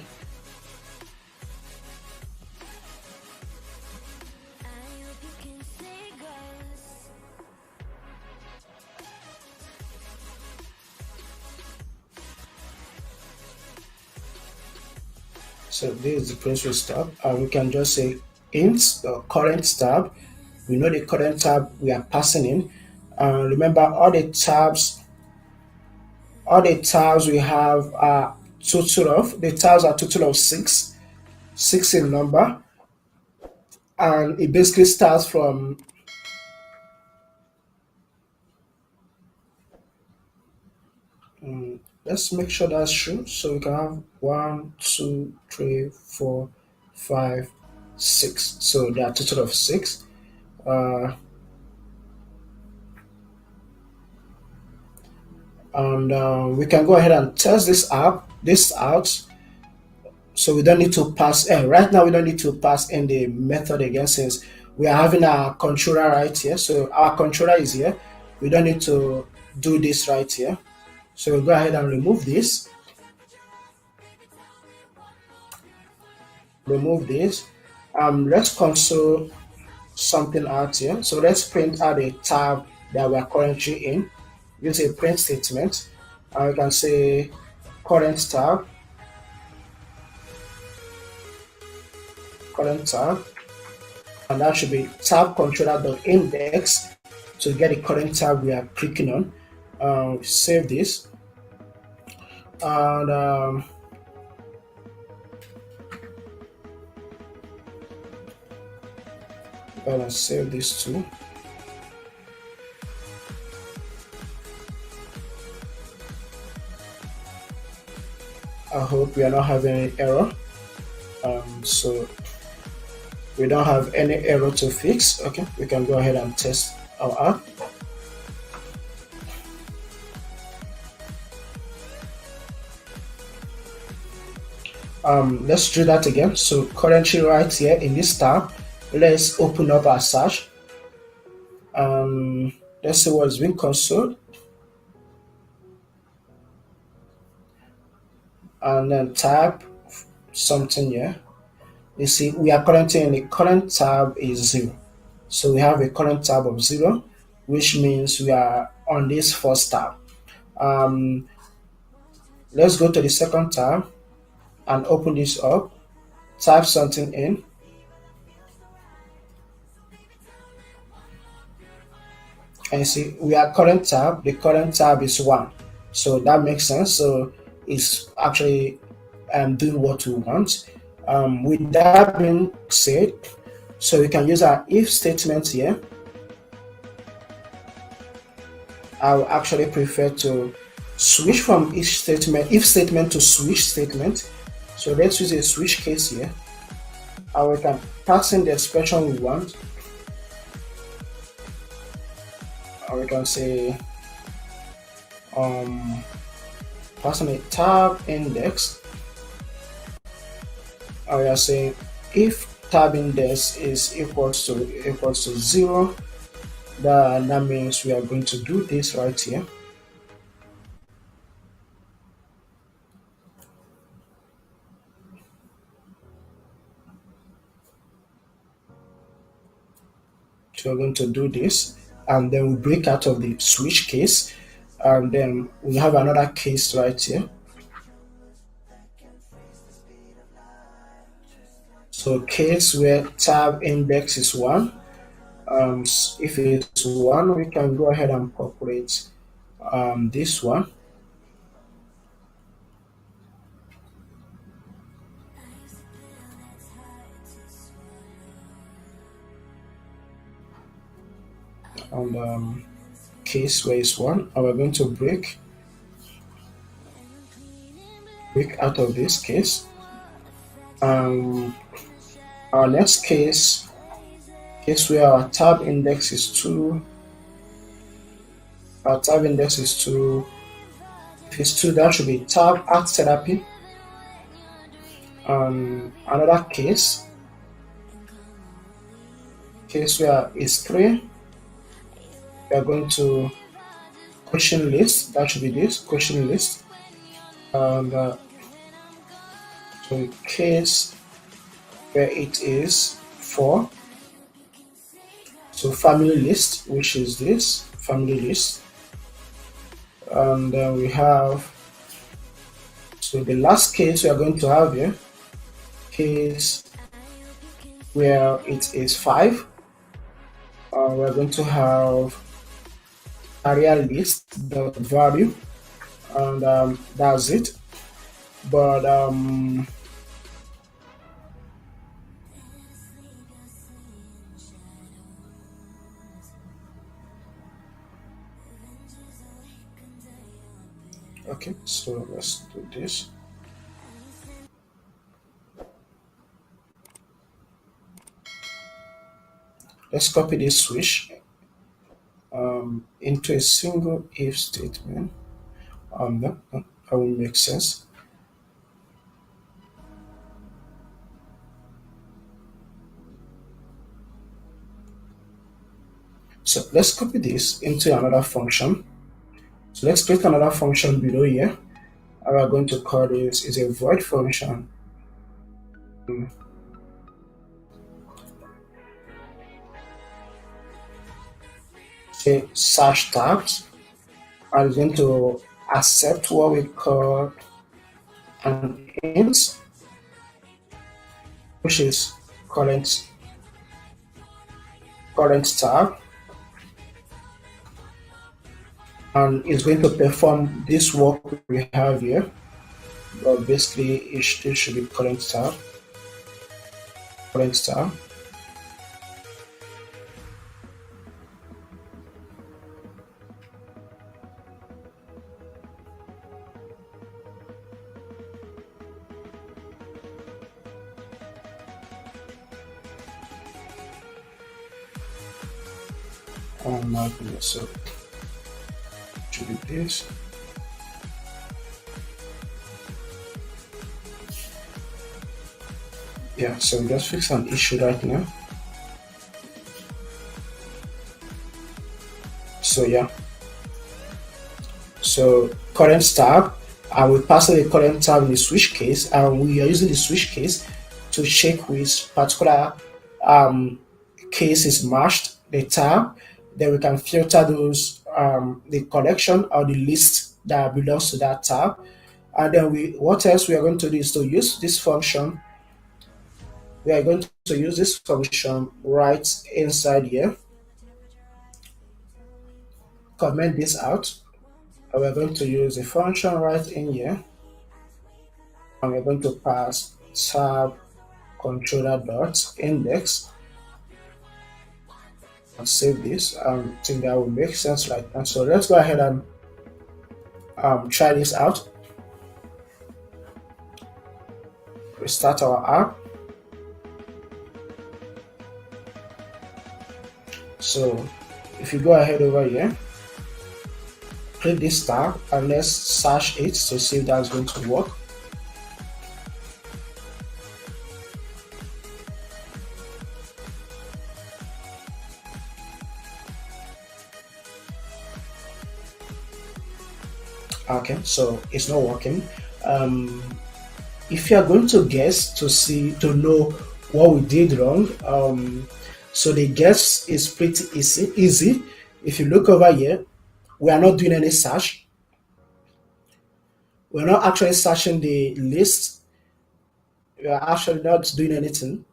So this is the place we stop. We can just say int the current tab. We know the current tab we are passing in. Remember all the tabs we have are total of six in number, and it basically starts from. Let's make sure that's true. So we can have one, two, three, four, five, six. So there are total of six. Uh, and we can go ahead and test this out. So we don't need to pass. Right now, we don't need to pass in the method again, since we are having our controller right here. So our controller is here. We don't need to do this right here. So we'll go ahead and remove this. Remove this. Let's console something out here. So let's print out a tab that we are currently in. Use a print statement. We can say current tab, and that should be tab controller.index to get the current tab we are clicking on. Save this, and gonna save this too. I hope we are not having any error. So we don't have any error to fix. Okay, we can go ahead and test our app. Let's do that again. So currently right here in this tab, let's open up our search. Let's see what's being console, and then type something here. You see, we are currently in the current tab is 0. So we have a current tab of 0, which means we are on this first tab. Let's go to the second tab and open this up. Type something in. And you see, we are current tab. The current tab is 1. So that makes sense. So it's actually doing what we want. With that being said, so we can use our if statement here. I would actually prefer to switch from if statement to switch statement. So let's use a switch case here. And we can pass in the expression we want. And we can say pass in a tab index. And we are saying if tab index is equals to 0, that means we are going to do this right here. So we're going to do this, and then we break out of the switch case, and then we have another case right here. So case where tab index is 1. If it's 1, we can go ahead and populate this one. And case where it's 1, and we're going to break out of this case. Um, our next case where our tab index is 2, our tab index is 2. If it's 2, that should be tab art therapy. Another case where it's 3, we are going to question list. That should be this question list. And so case where it is 4, so family list, which is this family list. And then we have, so the last case we are going to have here, case where it is 5, we're going to have area list dot value, and that's it. But okay, so let's do this. Let's copy this switch into a single if statement. That will make sense. So let's copy this into another function. So let's create another function below here. And we're going to call this is a void function. Say search tabs. I'm going to accept what we call an int, which is current tab, and it's going to perform this work we have here. But basically, it should be current tab. Oh my goodness, so should be this. Yeah, so we just fix an issue right now. So yeah, so current tab, and we pass the current tab in the switch case, and we are using the switch case to check which particular case is matched the tab. Then we can filter those the collection or the list that belongs to that tab. And then what else we are going to do is to use this function. We are going to use this function right inside here. Comment this out. And we're going to use a function right in here. And we're going to pass tab controller dot index. And save this. I think that will make sense like that. So let's go ahead and try this out. Restart our app. So if you go ahead over here, click this tab and let's search it to see if that's going to work. Okay, so it's not working. If you are going to guess to know what we did wrong, so the guess is pretty easy. If you look over here, we are not doing any search. We're not actually searching the list. We are actually not doing anything.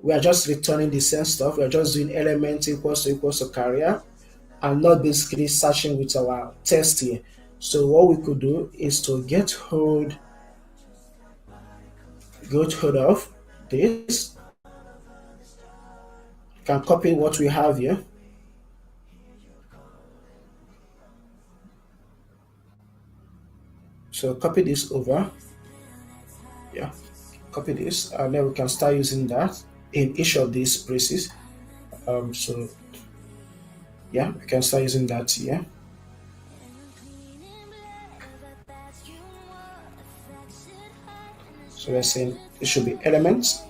we are just returning the same stuff. We are just doing element equals to career, and not basically searching with our test here. So what we could do is to get hold of this. Can copy what we have here. So copy this over. Yeah, copy this, and then we can start using that in each of these places. So yeah, we can start using that here. So we're saying it should be elements.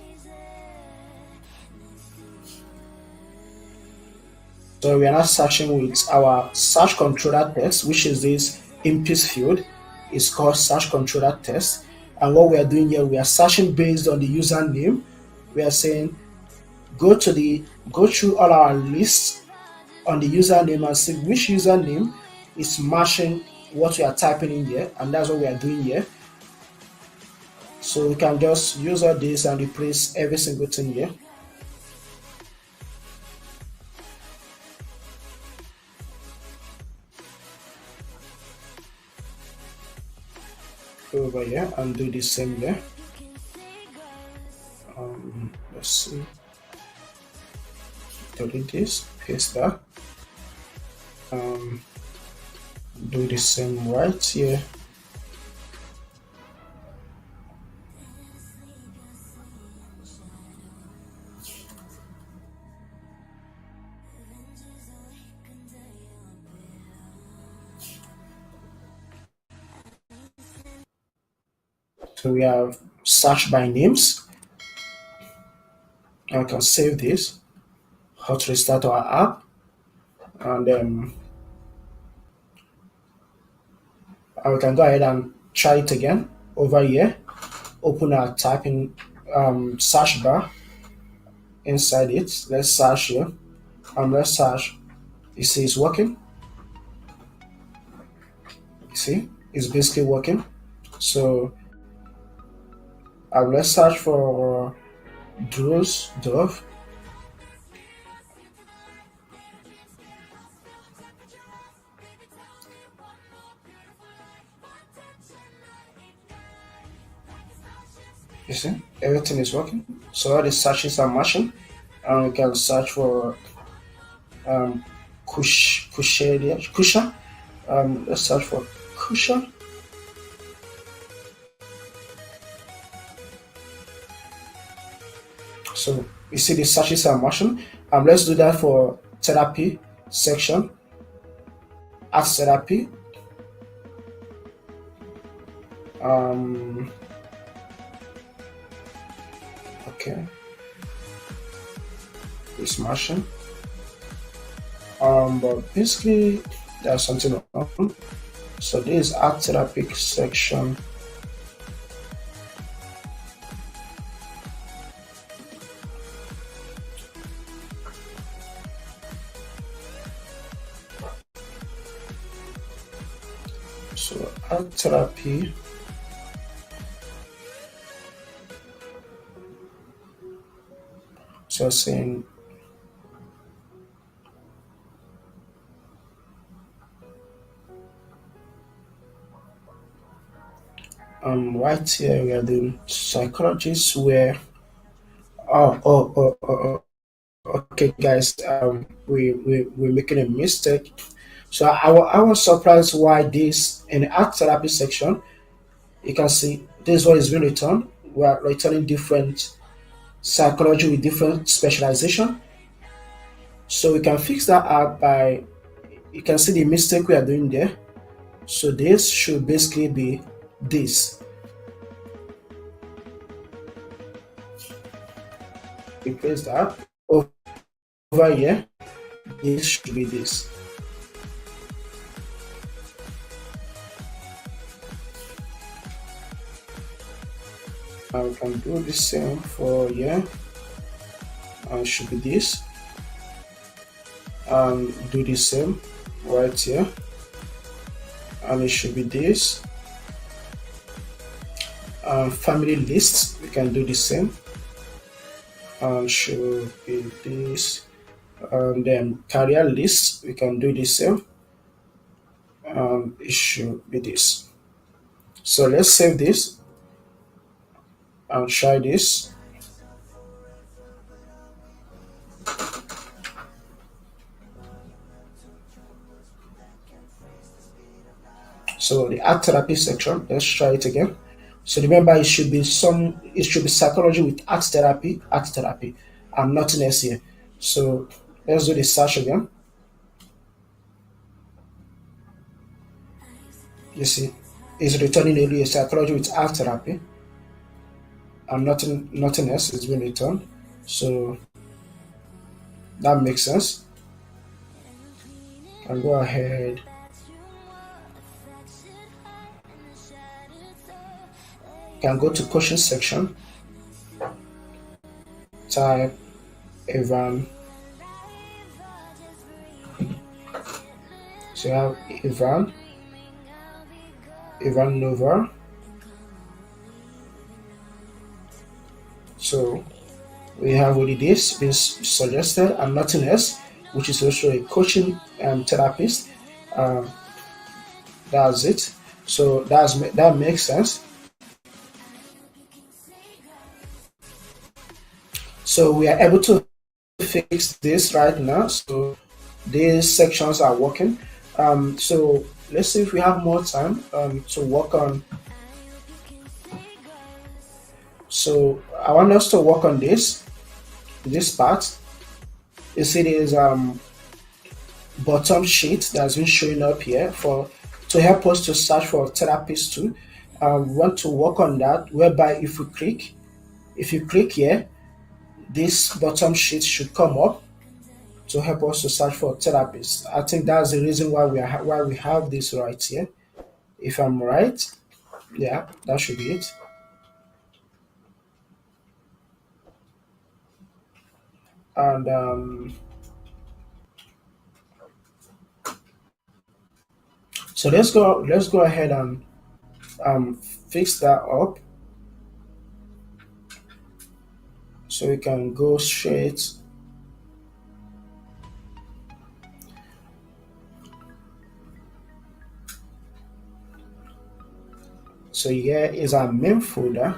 So we are now searching with our search controller test, which is this input field. It's called search controller test. And what we are doing here, we are searching based on the username. We are saying go through all our lists on the username and see which username is matching what we are typing in here, and that's what we are doing here. So we can just use all this and replace every single thing here. Go over here and do the same here. Let's see. Delete this, paste that. Do the same right here. So we have search by names. I can save this. How to restart our app, and we can go ahead and try it again over here. Open our typing search bar inside it. Let's search here. Let's search. You see, it's working. You see, it's basically working. So let's search for Drew's Dove. You see, everything is working. So all the searches are matching, and we can search for Kusha. Let's search for Kusha. So you see the searches are matching. Let's do that for therapy section. Add therapy. Okay. It's matching. But basically there's something wrong. So this is art therapy section. So art therapy. So saying right here we are doing psychologists where okay guys, we're making a mistake. So I was surprised why this in the art therapy section you can see this is what is being returned. We are returning different psychology with different specialization. So we can fix that out by, you can see the mistake we are doing there. So this should basically be this. Replace that over here. This should be this. And we can do the same for here. And should be this. And do the same right here. And it should be this. Family list, we can do the same. should be this. Then career list, we can do this here. It should be this. So let's save this and try this. So the art therapy section, let's try it again. So remember, it should be psychology with art therapy, and nothing else here. So let's do the search again. You see, it's returning a psychology with art therapy, and nothing else is being returned. So that makes sense. And go ahead. Can go to question section, type Ivan. So you have Ivan Nova. So we have only this being suggested and nothing else, which is also a coaching therapist. That's it. So that makes sense. So we are able to fix this right now. So these sections are working. So let's see if we have more time to work on. So I want us to work on this part. You see there's bottom sheet that's been showing up here to help us to search for therapists too. We want to work on that, whereby if you click here, this bottom sheet should come up to help us to search for therapists. I think that's the reason why we have this right here. If I'm right, yeah, that should be it. And so let's go ahead and fix that up, so we can go straight. So here is our main folder.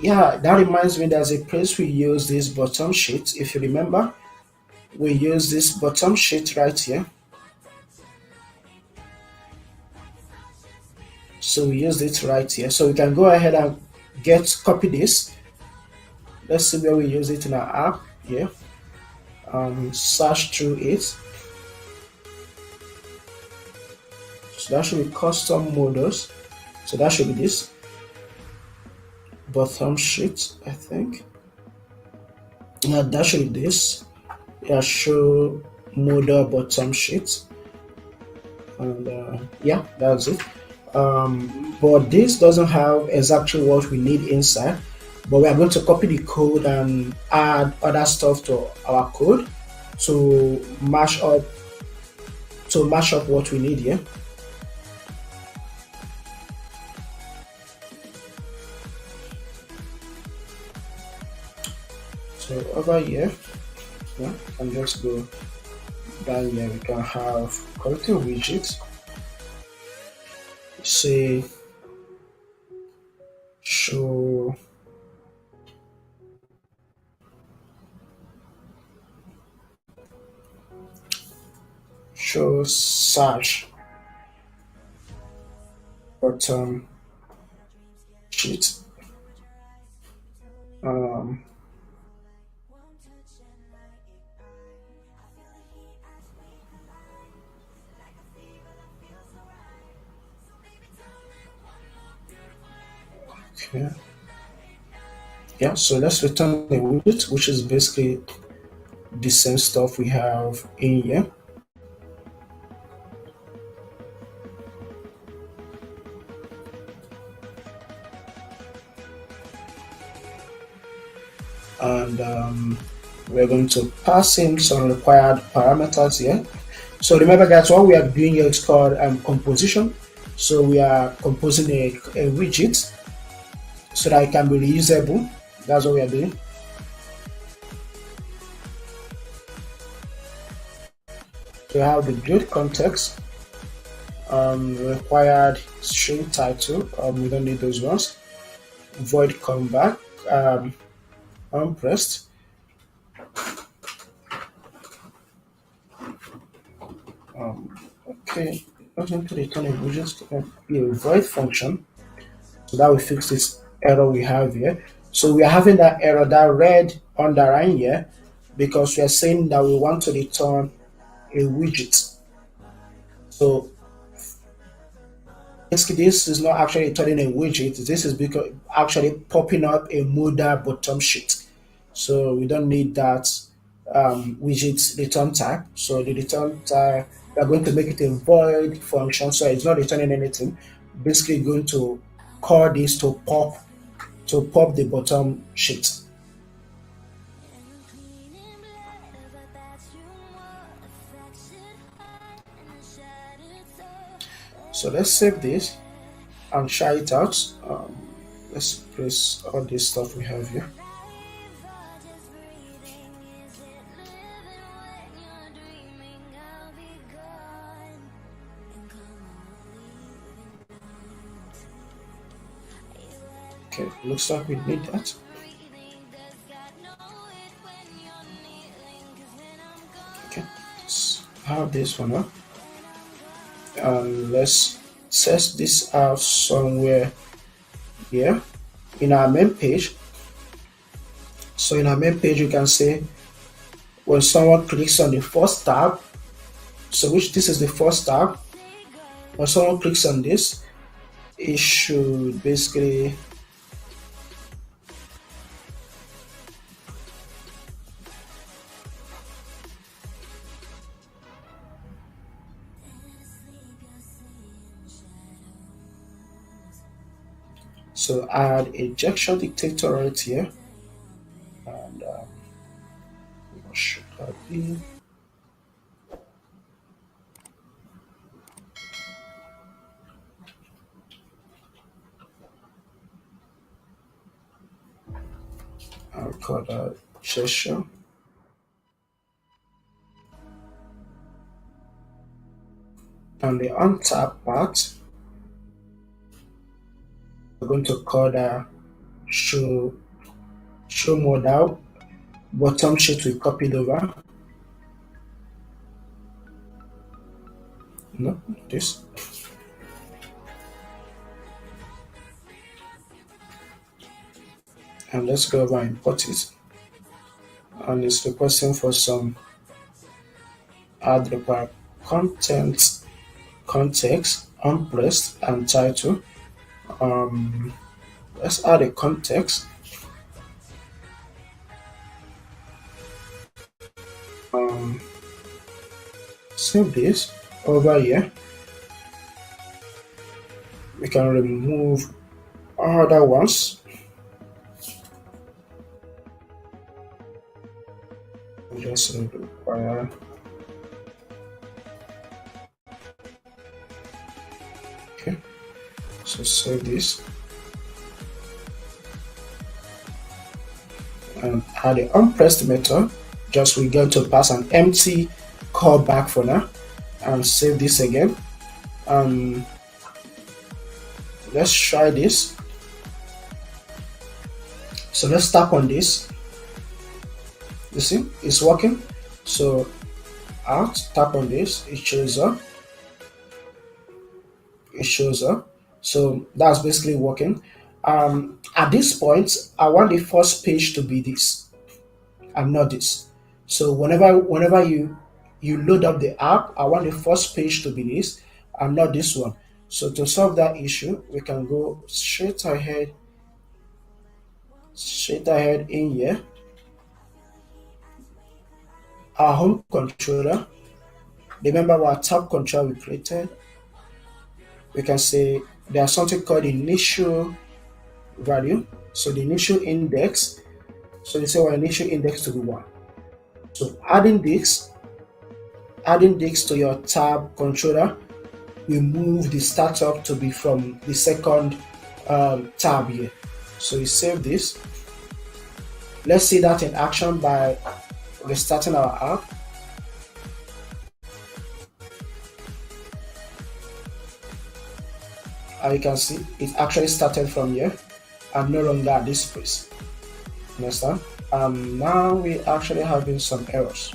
Yeah, that reminds me, there's a place we use this bottom sheet. If you remember, we use this bottom sheet right here. So we use it right here. So we can go ahead and copy this. Let's see where we use it in our app here. Search through it. So that should be custom models. So that should be this bottom sheet, I think. Now that should be this. Yeah, show model bottom sheet. And yeah, that's it. But this doesn't have exactly what we need inside. But we are going to copy the code and add other stuff to our code to mash up what we need here. So over here, yeah, and just go down here. We can have quality widget. Say show search bottom sheet. Okay. Yeah, so let's return the widget, which is basically the same stuff we have in here. And we're going to pass in some required parameters here. So remember, guys, what we are doing here is called composition. So we are composing a widget so that it can be reusable That's what we are doing. So we have the build context, required string title. We don't need those ones. Void comeback, unpressed. Okay, doesn't return a widget can be a void function. So that will fix this error we have here. So we are having that error, that red underline here, because we are saying that we want to return a widget. So basically, this is not actually returning a widget. This is because actually popping up a modal bottom sheet. So we don't need that widget return type. So the return type, we are going to make it a void function. So it's not returning anything. Basically, going to call this to pop the bottom sheet. So let's save this and try it out. Let's place all this stuff we have here. Okay, looks like we need that. Okay, let's have this one up. And let's test this out somewhere here in our main page. So in our main page, you can say when someone clicks on the first tab, so which this is the first tab, when someone clicks on this, it should basically so add ejection dictator right here, and what should that be? I'll call that gesture. And the untap part, we're going to call that show modal bottom sheet we copied over. No, this. And let's go over and import it. And it's requesting for some add require content, context, unpressed, and title. Let's add a context. Save this over here. We can remove other ones. Just require okay. So save this and add the unpressed method. Just we're going to pass an empty callback for now and save this again. Let's try this. So let's tap on this. You see, it's working. So out, tap on this, it shows up. It shows up. So that's basically working. At this point, I want the first page to be this and not this. So whenever you load up the app, I want the first page to be this and not this one. So to solve that issue, we can go straight ahead in here. Our home controller, remember our tab controller we created. We can say there's something called initial value. So the initial index, so we say our initial index to be 1. So adding this to your tab controller, we move the startup to be from the second tab here. So you save this Let's see that in action by restarting our app. And you can see it actually started from here and no longer at this place. Understand? Now we actually having some errors.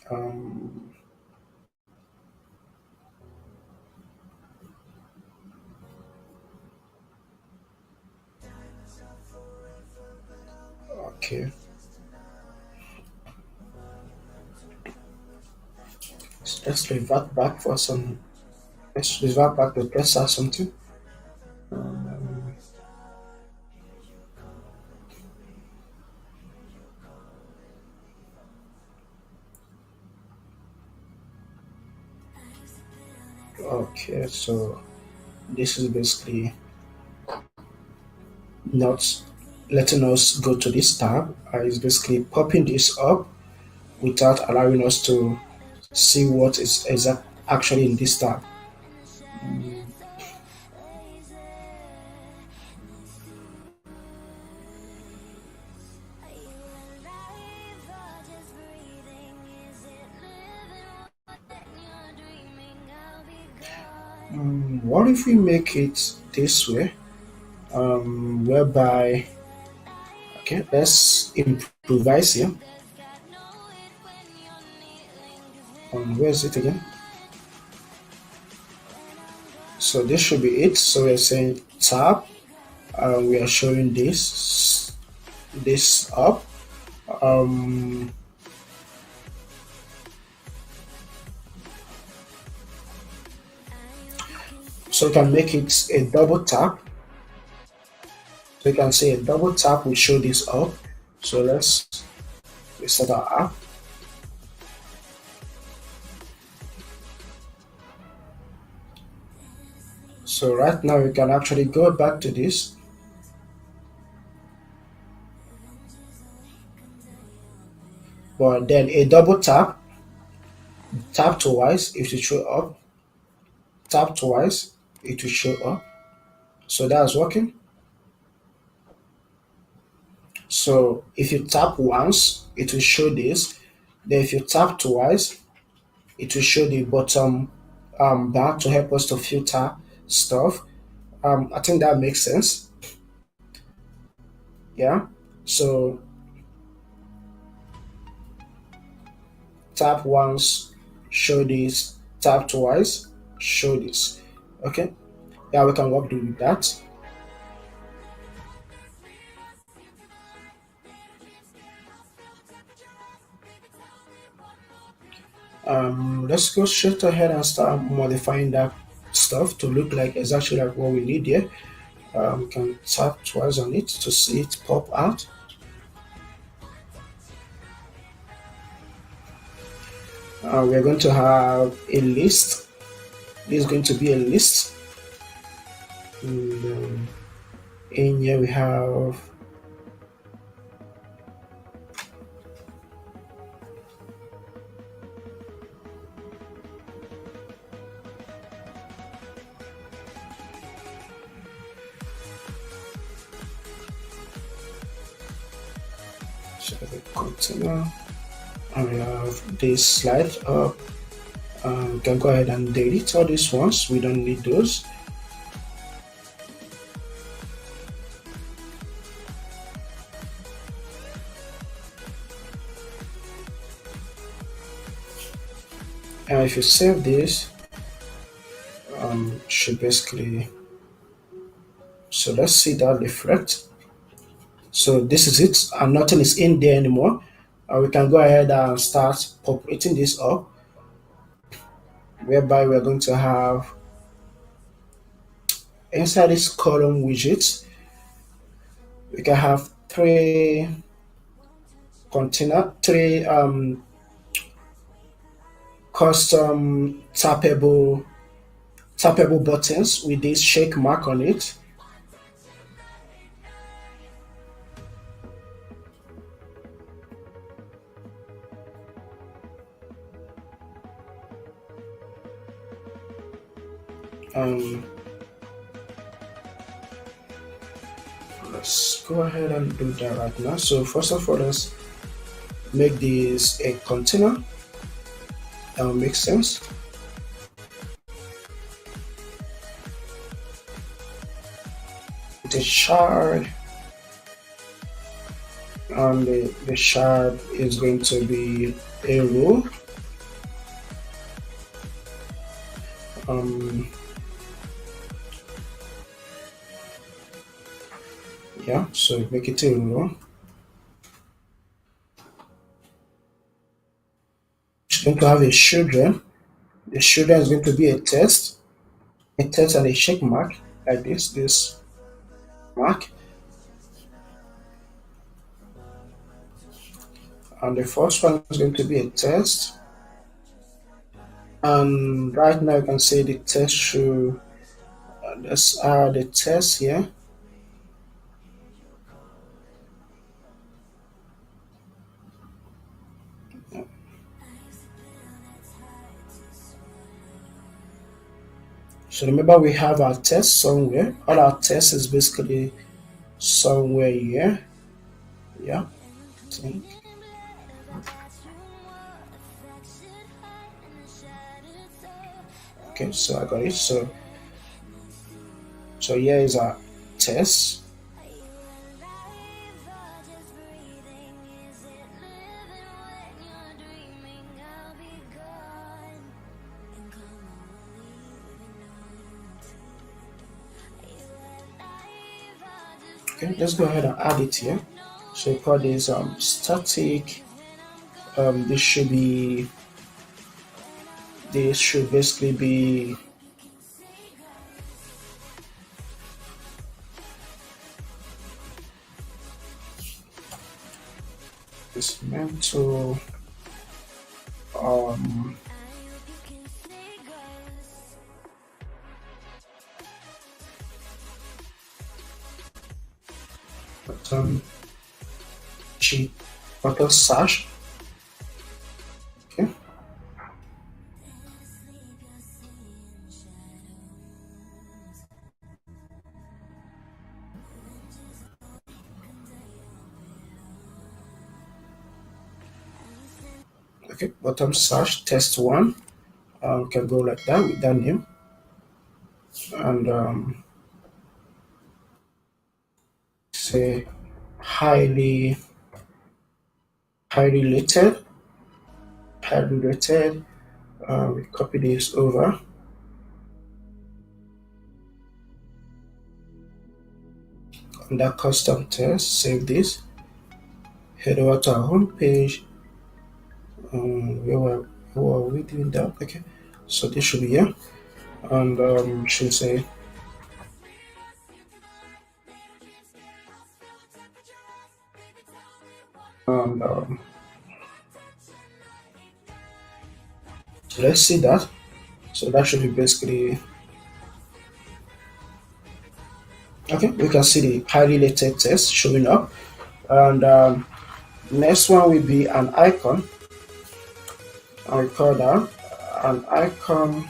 Um, okay, so let's revert back for some. Let's revert back to let's start something. Um, okay, so this is basically not letting us go to this tab. It's basically popping this up without allowing us to see what is actually in this tab. Mm, what if we make it this way, whereby, okay, let's improvise here. Where is it again? So this should be it. So we're saying tab. We are showing this up. Um, so you can make it a double tap. So you can say a double tap will show this up. So let's reset our app. So right now we can actually go back to this. But then a double tap, tap twice, it will show up. Tap twice, it will show up. So that's working. So if you tap once, it will show this. Then if you tap twice, it will show the bottom bar to help us to filter stuff. I think that makes sense. Yeah. So tap once, show this. Tap twice, show this. Okay. Yeah, we can work with that. Let's go straight ahead and start modifying that stuff to look like exactly like what we need here. We can tap twice on it to see it pop out. We're going to have a list. This is going to be a list. And, in here we have the container, and we have this slide up. We can go ahead and delete all these ones. We don't need those. And if you save this, should basically, so let's see that reflect. So this is it, and nothing is in there anymore. We can go ahead and start populating this up, whereby we're going to have inside this column widgets, we can have three custom tappable buttons with this shake mark on it. Um, let's go ahead and do that right now. So first of all, let's make this a container. That will make sense. With a shard, and the shard is going to be a row. Um, yeah, so make it a row. It's going to have a children. The children is going to be a test and a check mark like this mark. And the first one is going to be a test. And right now you can see the test should let's add the test here. So remember we have our test somewhere. All our test is basically somewhere here. Yeah. I think. Okay, so I got it. So here is our test. Okay, let's go ahead and add it here. So we call this static. This should be this should basically be this mental um button cheat button slash. Okay. Okay, bottom slash test one. Can go like that with that name, and say highly highly rated, highly rated. We copy this over, under custom test, save this, head over to our home page. Where were we doing that? Okay, so this should be here, and should say and let's see that. So that should be basically okay. We can see the highly rated test showing up, and next one will be an icon. I call that an icon.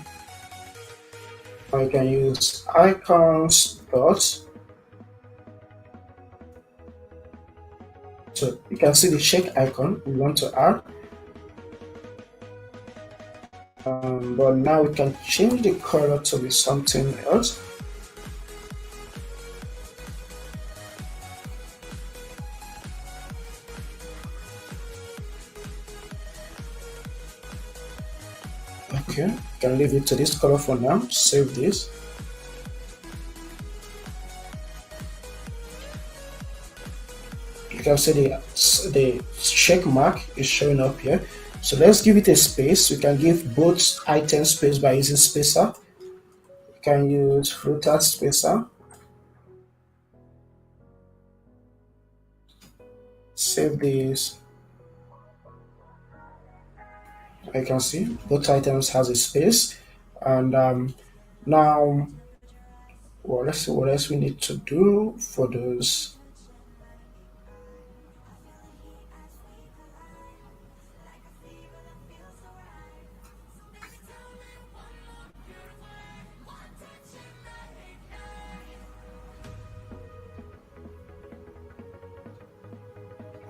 I can use icons dot. So you can see the check icon we want to add. But now we can change the color to be something else. Okay, can leave it to this color for now. Save this. You can see the check mark is showing up here. So let's give it a space. We can give both items space by using spacer. We can use Flutter spacer. Save this. I can see both items has a space, and now well, let's see what else we need to do for those.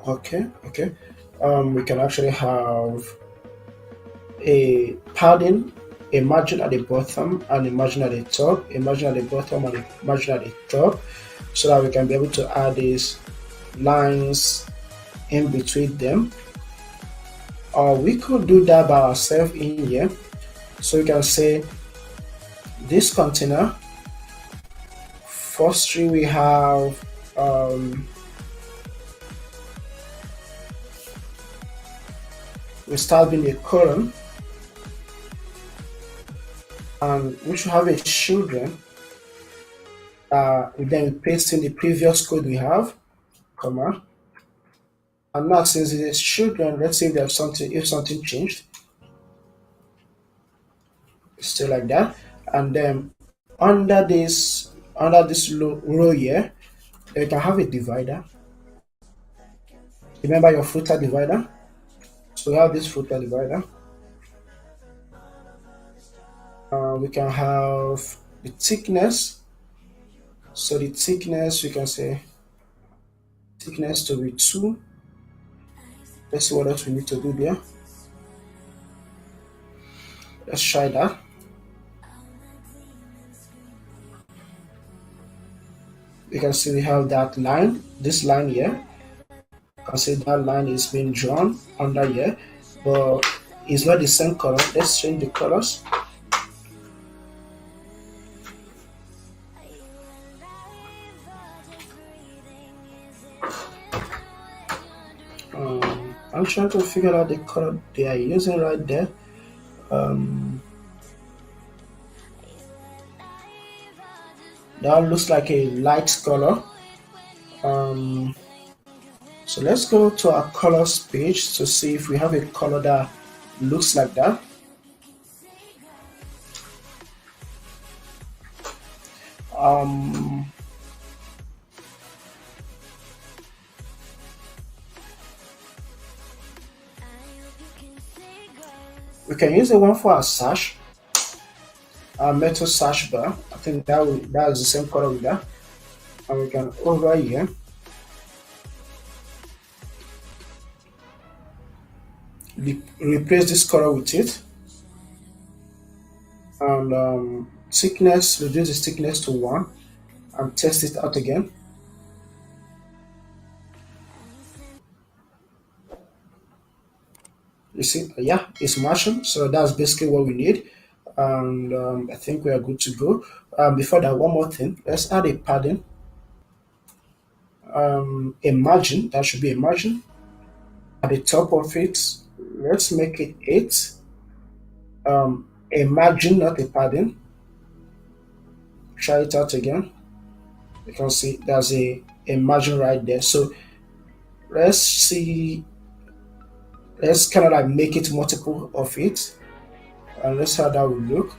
Okay. We can actually have a padding, a margin at the bottom and a margin at the top, a margin at the bottom and a margin at the top, so that we can be able to add these lines in between them. Or we could do that by ourselves in here. So we can say this container, firstly we have we start with a column, and we should have a children. We then paste in the previous code we have, comma. And now since it is children, let's say there's something, if something changed, still like that. And then under this row here, you can have a divider. Remember your footer divider? So we have this footer divider. We can have the thickness. So the thickness, we can say thickness to be 2. Let's see what else we need to do there. Let's try that. You can see we have that line, this line here. You can see that line is being drawn under here, but it's not the same color. Let's change the colors. I'm trying to figure out the color they are using right there. That looks like a light color. So let's go to our colors page to see if we have a color that looks like that. We can use the one for our sash, our metal sash bar. I think that's the same color with that. And we can over here replace this color with it, and thickness, reduce the thickness to 1 and test it out again. You see, yeah, it's matching. So that's basically what we need, and I think we are good to go. Before that, one more thing, let's add a padding, a margin. That should be a margin at the top of it. Let's make it 8. A margin, not a padding. Try it out again. You can see there's a margin right there. So let's see, let's kind of like make it multiple of it, and let's see how that will look.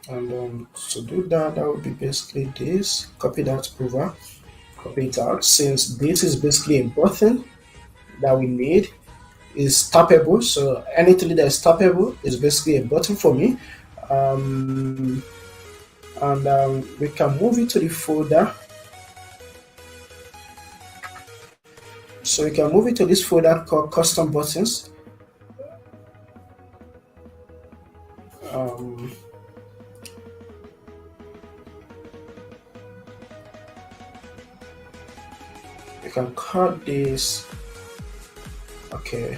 And to do that, that would be basically this. Copy that over, copy it out. Since this is basically a button that we need, is tappable. So anything that is tappable is basically a button for me. And we can move it to the folder. So we can move it to this folder called custom buttons. We can cut this. Okay.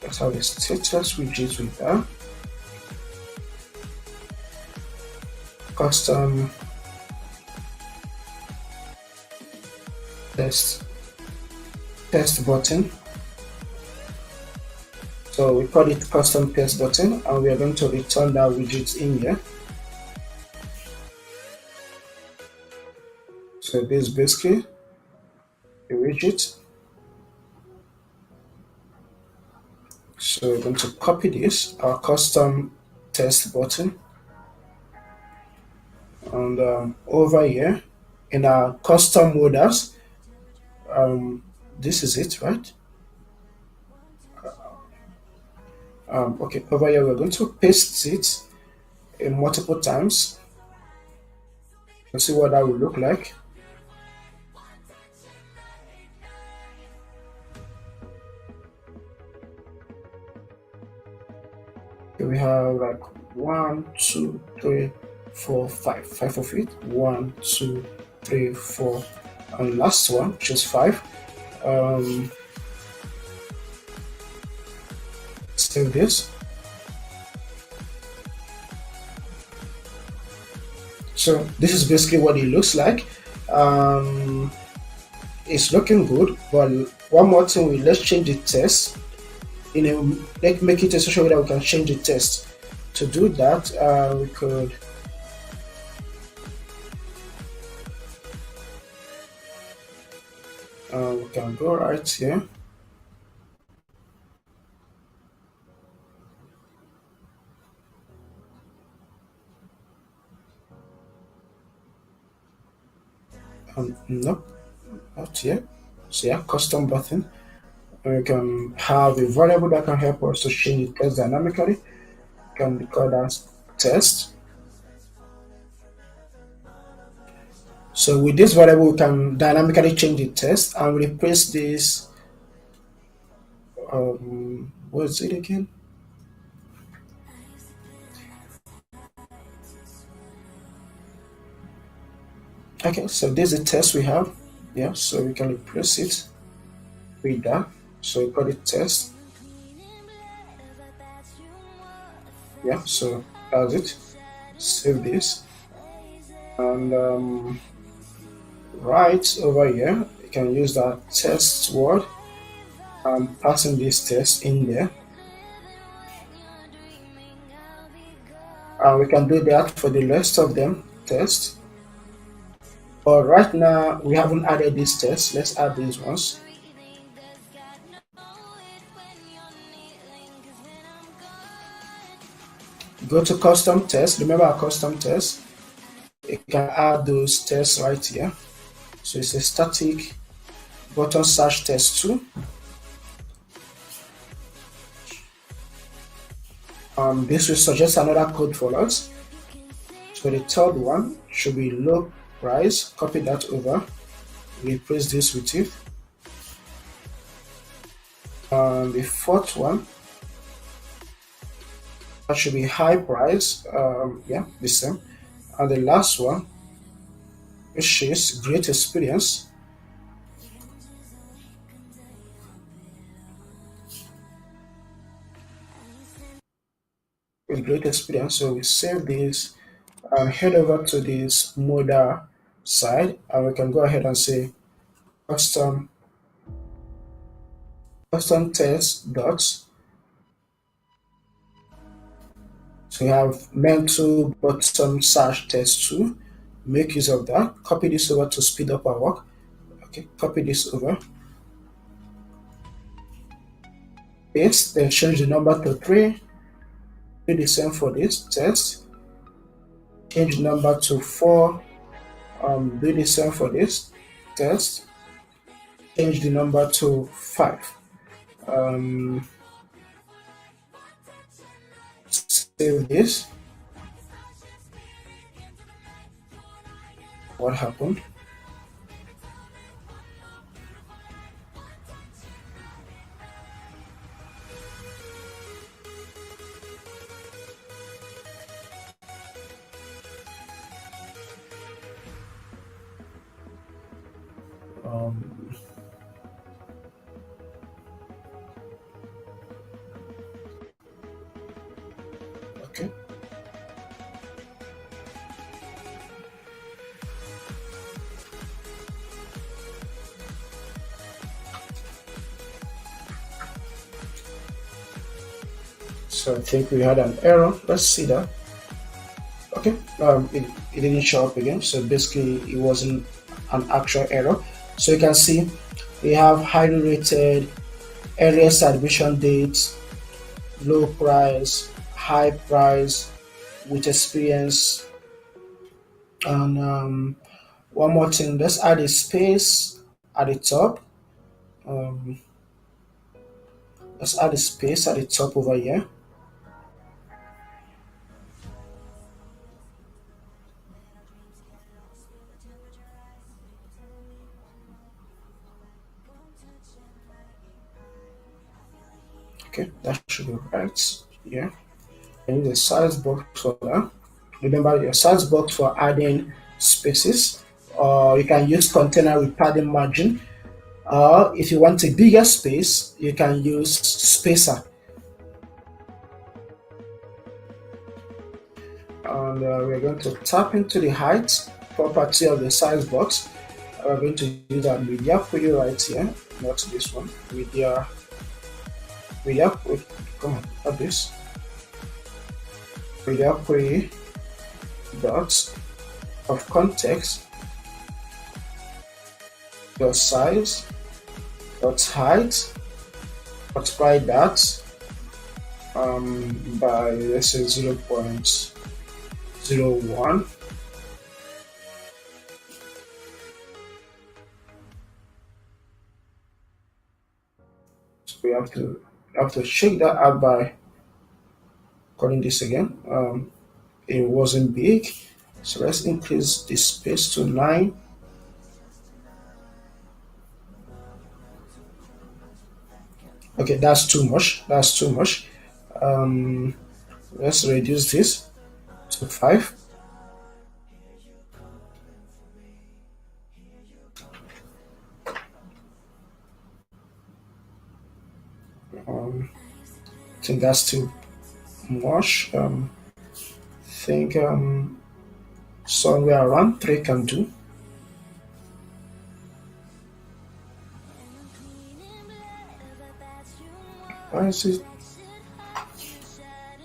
Let's have a status widget with that. Custom test button. So we call it custom test button, and we are going to return that widget in here. So this is basically a widget. So we're going to copy this, our custom test button, and over here in our custom modals, this is it, right? Okay, over here we're going to paste it multiple times. Let's see what that will look like. Okay, we have like 1, 2, 3, 4, 5 of it. 1, 2, 3, 4, and last one, which is 5. Um, save this. So this is basically what it looks like. Um, it's looking good, but one more thing, let's change the test. Let's make it a social way that we can change the test. To do that, we could we can go right here. Nope, not here. So yeah, custom button. We can have a variable that can help us to change the test dynamically. Can be called as test. So with this variable, we can dynamically change the test and replace this. What is it again? Okay, so this is the test we have. Yeah, so we can replace it with that. So we call it test. Yeah, so that's it. Save this. And right over here, you can use that test word and passing this test in there. And we can do that for the rest of them test. But right now, we haven't added this test. Let's add these ones. Go to custom test. Remember our custom test. You can add those tests right here. So it's a static button search test 2. This will suggest another code for us. So the third one should be low price. Copy that over. Replace this with it. The fourth one, that should be high price. Yeah, the same. And the last one, which is great experience. With great experience. So we save this and head over to this modal side, and we can go ahead and say custom test dots. So we have mental button search test 2. Make use of that. Copy this over to speed up our work. Okay, copy this over. Paste, then change the number to 3. Do the same for this test. Change the number to 4. Do the same for this test. Change the number to 5. Save this. What happened? Okay. So I think we had an error. Let's see that. Okay, it didn't show up again. So basically, it wasn't an actual error. So you can see we have highly rated, earliest admission dates, low price, high price, with experience, and one more thing. Let's add a space at the top. Um, let's add a space at the top over here. Okay, that should be right. Yeah. I use a size box for that. Remember your size box for adding spaces, or you can use container with padding margin. Or if you want a bigger space, you can use spacer. And we're going to tap into the height property of the size box. We're going to use our media query right here, not this one. Media query. Come on, not this. Media query dot of context dot size dot height, multiply that by, let's say, 0.01. So we have to check that out by calling this again. It wasn't big, so let's increase the space to 9. Okay, that's too much. That's too much. Um, let's reduce this to 5. I think that's too much. I think somewhere around 3 can do. Why is it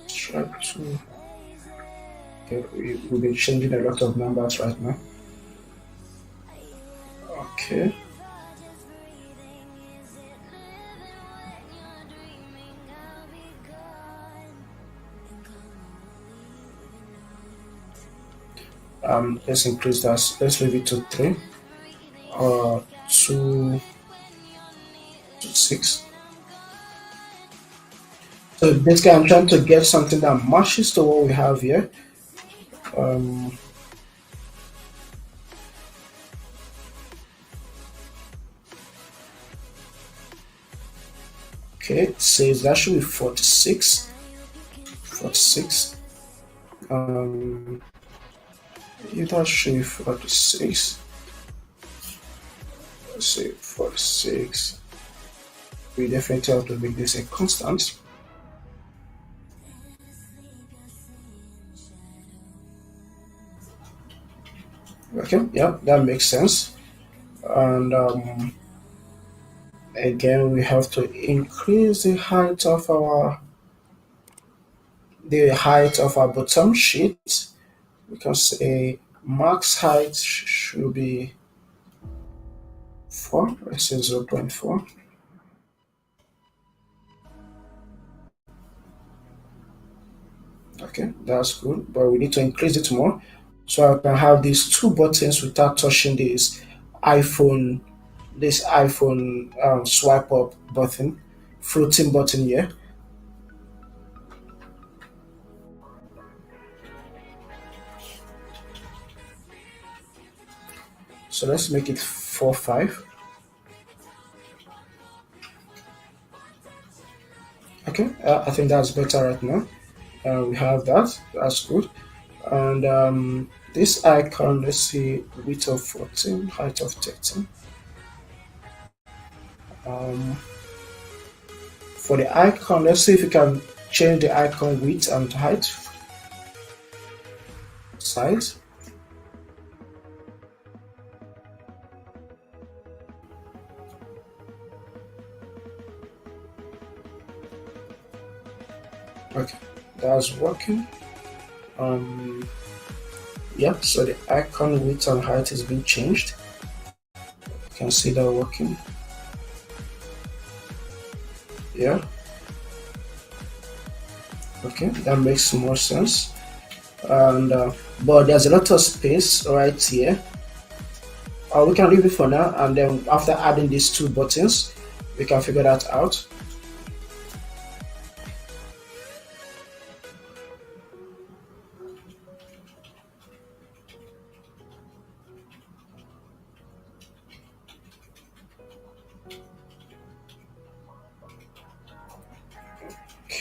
try to? Okay, we'll be changing a lot of numbers right now. Okay. Let's increase that. Let's leave it to 3 or 2 to 6. So basically, I'm trying to get something that matches to what we have here. Um, okay, it says that should be 46. 46. That should be 46. Let's say 46. We definitely have to make this a constant. Okay, yeah, that makes sense. And again, we have to increase the height of our bottom sheet, because a max height should be 4. Let's say 0.4. Okay, that's good, but we need to increase it more so I can have these two buttons without touching iPhone, this iPhone swipe up button, floating button here. So let's make it 4.5. Okay, I think that's better right now. We have that. That's good. And this icon, let's see, width of 14, height of 13. Um, for the icon, let's see if we can change the icon width and height, size. Okay, that's working. Um, yeah, so the icon width and height is being changed. You can see that working. Yeah. Okay, that makes more sense. And but there's a lot of space right here. We can leave it for now, and then after adding these two buttons, we can figure that out.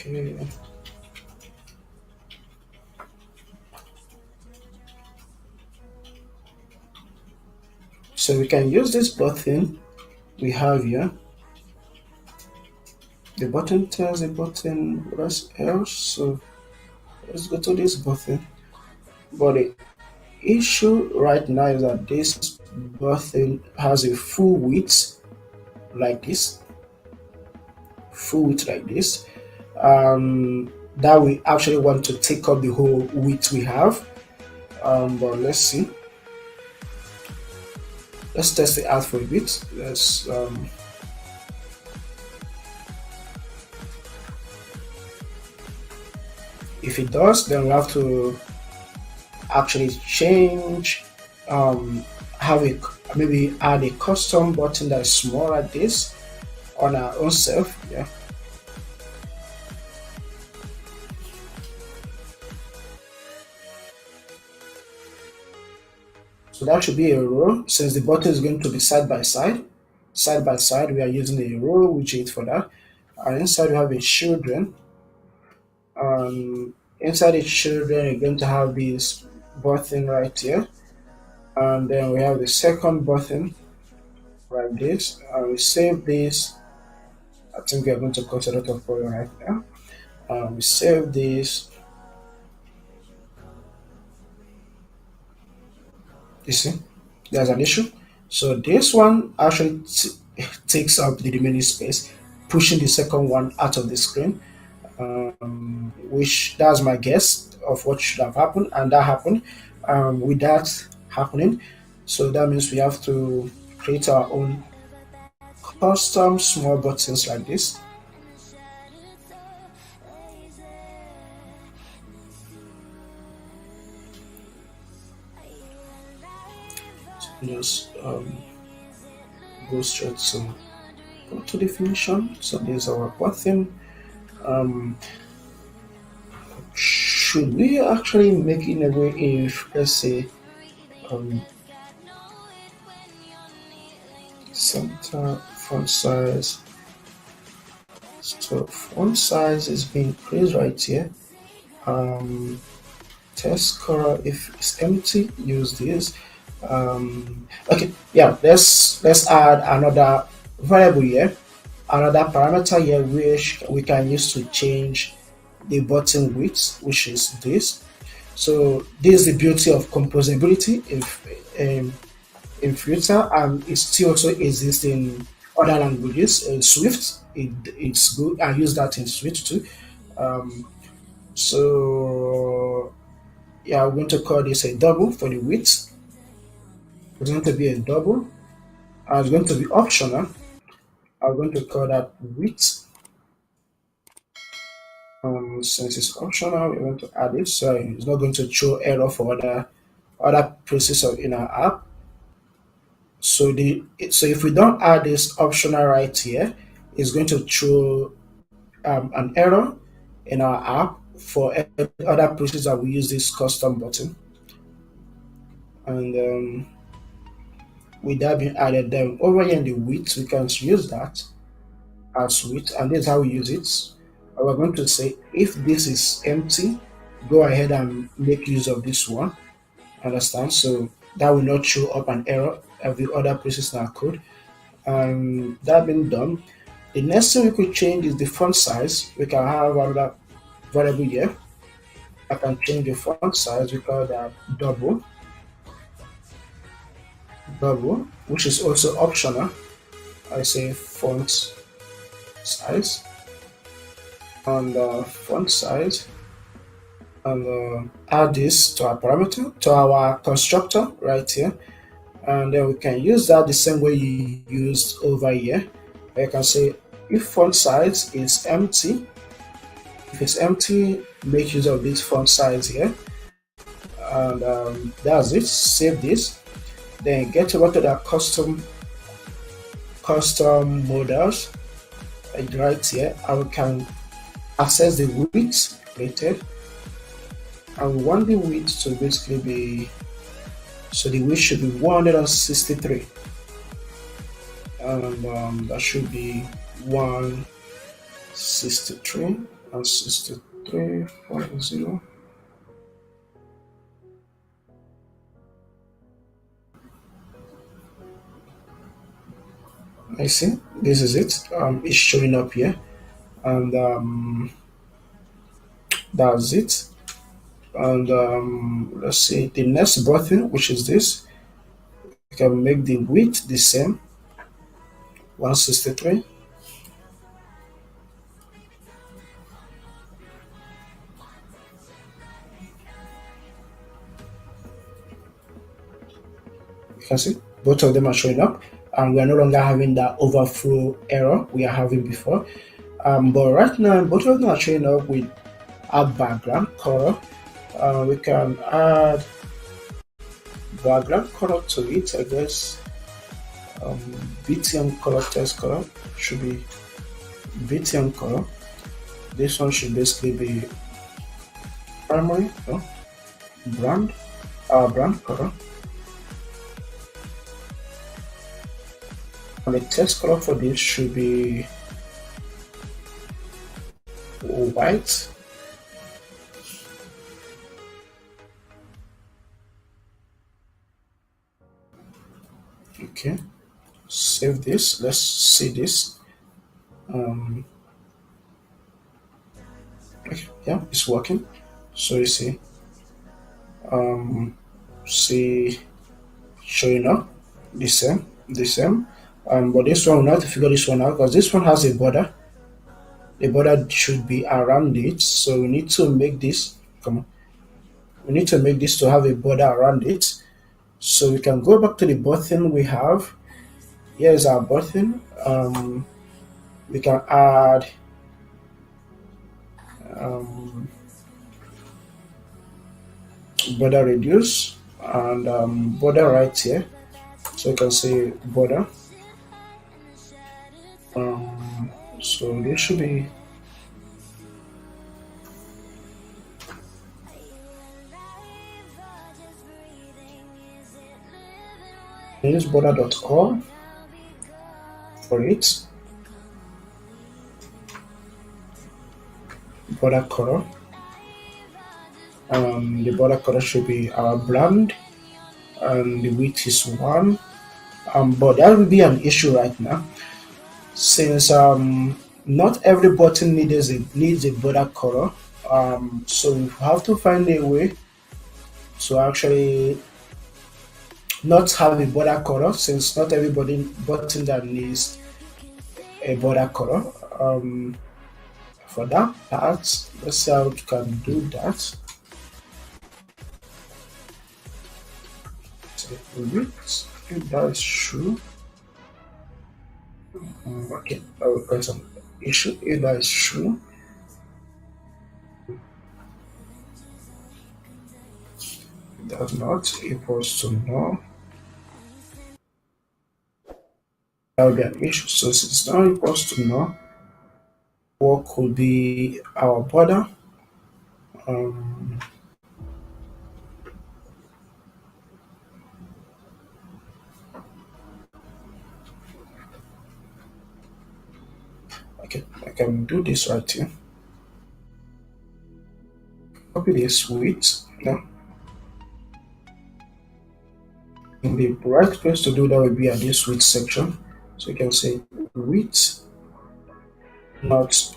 Okay. So we can use this button we have here. The button tells the button what else. So let's go to this button. But the issue right now is that this button has a full width like this, full width like this. That we actually want to take up the whole width we have. But let's see. Let's test it out for a bit. Let's if it does, then we have to actually change, have a maybe add a custom button that is small like this on our own self. Yeah. So that should be a row. Since the button is going to be side by side, we are using a row widget for that. And inside we have a children. Inside the children, you're going to have this button right here, and then we have the second button like this. And we save this. I think we are going to cause a lot of problem right now. We save this. You see, there's an issue. So this one actually takes up the remaining space, pushing the second one out of the screen. Which that's my guess of what should have happened, and that happened. With that happening, so that means we have to create our own custom small buttons like this. So just go straight to go to definition. So there's our button. Should we actually make it in a way if, let's say, center font size, so font size is being increased right here. Test color, if it's empty, use this. Okay, yeah, let's add another variable here, another parameter here, which we can use to change the button width, which is this. So this is the beauty of composability in Flutter, and it still also exists in other languages. In Swift, it's good. I use that in Swift too. So yeah, I'm going to call this a double for the width. It's going to be a double, and it's going to be optional. I'm going to call that width. Since it's optional, we're going to add it, so it's not going to throw error for other processes in our app. So if we don't add this optional right here, it's going to throw an error in our app for other processes that we use this custom button. And with that being added, then over here in the width, we can use that as width, and this is how we use it. We're going to say if this is empty, go ahead and make use of this one. Understand? So that will not show up an error every other process in our code. And that being done, the next thing we could change is the font size. We can have another variable here. I can change the font size. We call that double, which is also optional. I say font size, and font size, and add this to our parameter, to our constructor right here, and then we can use that the same way you used over here. I can say if font size is empty, if it's empty, make use of this font size here, and that's it. Save this, then get over to the custom models right here, and we can access the width created, and we want the width to basically be, so the width should be 163, and that should be 163. and 63.0. I see. This is it. It's showing up here, and that's it. And let's see the next button, which is this. You can make the width the same, 163. You can see both of them are showing up, and we are no longer having that overflow error we are having before. But right now, both of them are showing up with our background color. We can add background color to it, I guess. BTM color text color should be BTM color. This one should basically be primary, no? Brand, our brand color. And the text color for this should be white. Okay, save this. Let's see this. Okay, yeah, it's working. So you see showing up the same. But this one, we have to figure this one out because this one has a border. The border should be around it, so we need to make this. Come on, we need to make this to have a border around it. So we can go back to the button we have. Here's our button. We can add border reduce and border right here. So you can say border. So this should be use border.com for it. Border color. The border color should be our brand, and the width is 1. But that will be an issue right now, since not every button needs a border color. So we have to find a way to actually not have a border color, since not every button that needs a border color. For that part, let's see how we can do that. So if that is true, okay, I will got some issue. If that is true, that's not equals to no. That will be an issue. So since it's not equals to no, what could be our border? Okay, I can do this right here. Copy this width. No. In the right place to do that will be at this width section. So you can say width not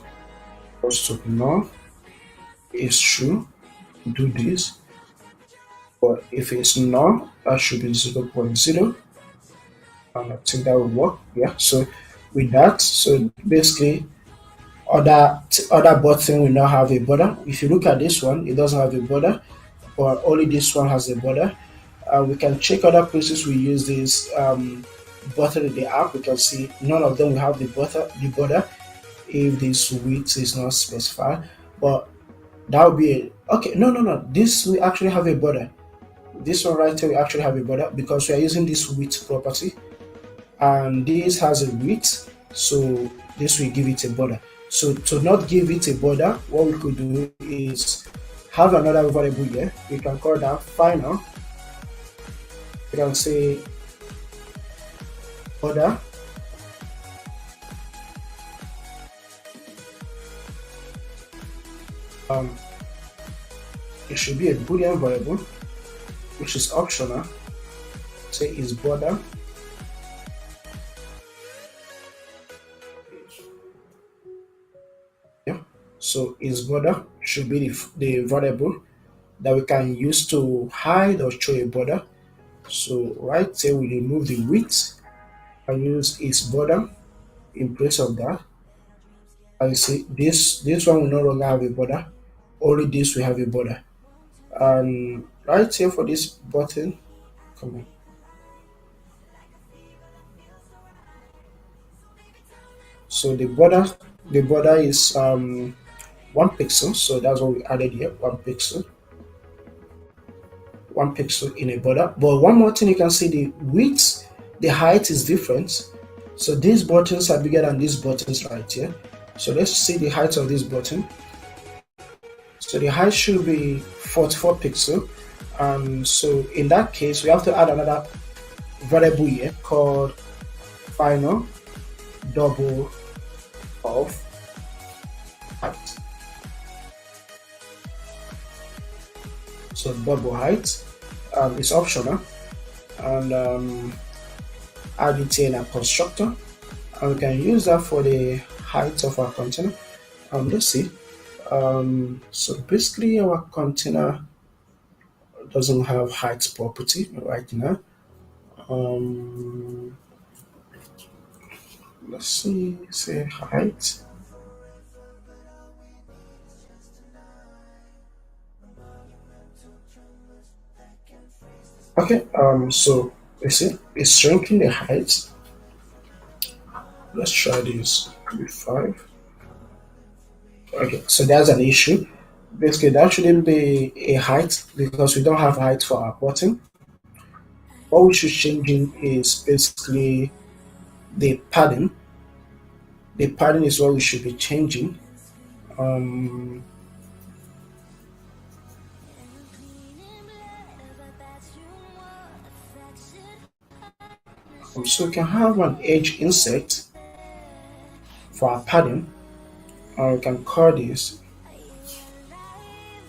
equals to no is true. Do this. But if it's no, that should be 0.0. And I think that will work. Yeah. So with that, so basically other button will not have a border. If you look at this one, it doesn't have a border, but only this one has a border. We can check other places we use this button in the app. We can see none of them will have the border if this width is not specified. But that would be okay. No. This will actually have a border. This one right here will actually have a border because we are using this width property, and this has a width, so this will give it a border. So to not give it a border, what we could do is have another variable here. We can call that final. We can say border um, it should be a boolean variable which is optional. Say is border. Yeah. So is border should be the variable that we can use to hide or show a border. So right here we remove the width and use is border in place of that. And you see this one will no longer have a border. Only this will have a border. And right here for this button, come on. So the border is 1 pixel. So that's what we added here, 1 pixel. 1 pixel in a border. But one more thing, you can see the width, the height is different. So these buttons are bigger than these buttons right here. So let's see the height of this button. So the height should be 44 pixel. And so in that case, we have to add another variable here called final double of height. So double height is optional, and add it in a constructor, and we can use that for the height of our container. Let's see. So basically our container doesn't have height property right now. Let's see, say height. Okay, so you see it's shrinking the height. Let's try this with 5. Okay, so that's an issue. Basically, that shouldn't be a height because we don't have height for our button. What we should changing is basically the padding. The padding is what we should be changing. So we can have an edge insert for our padding, or we can call this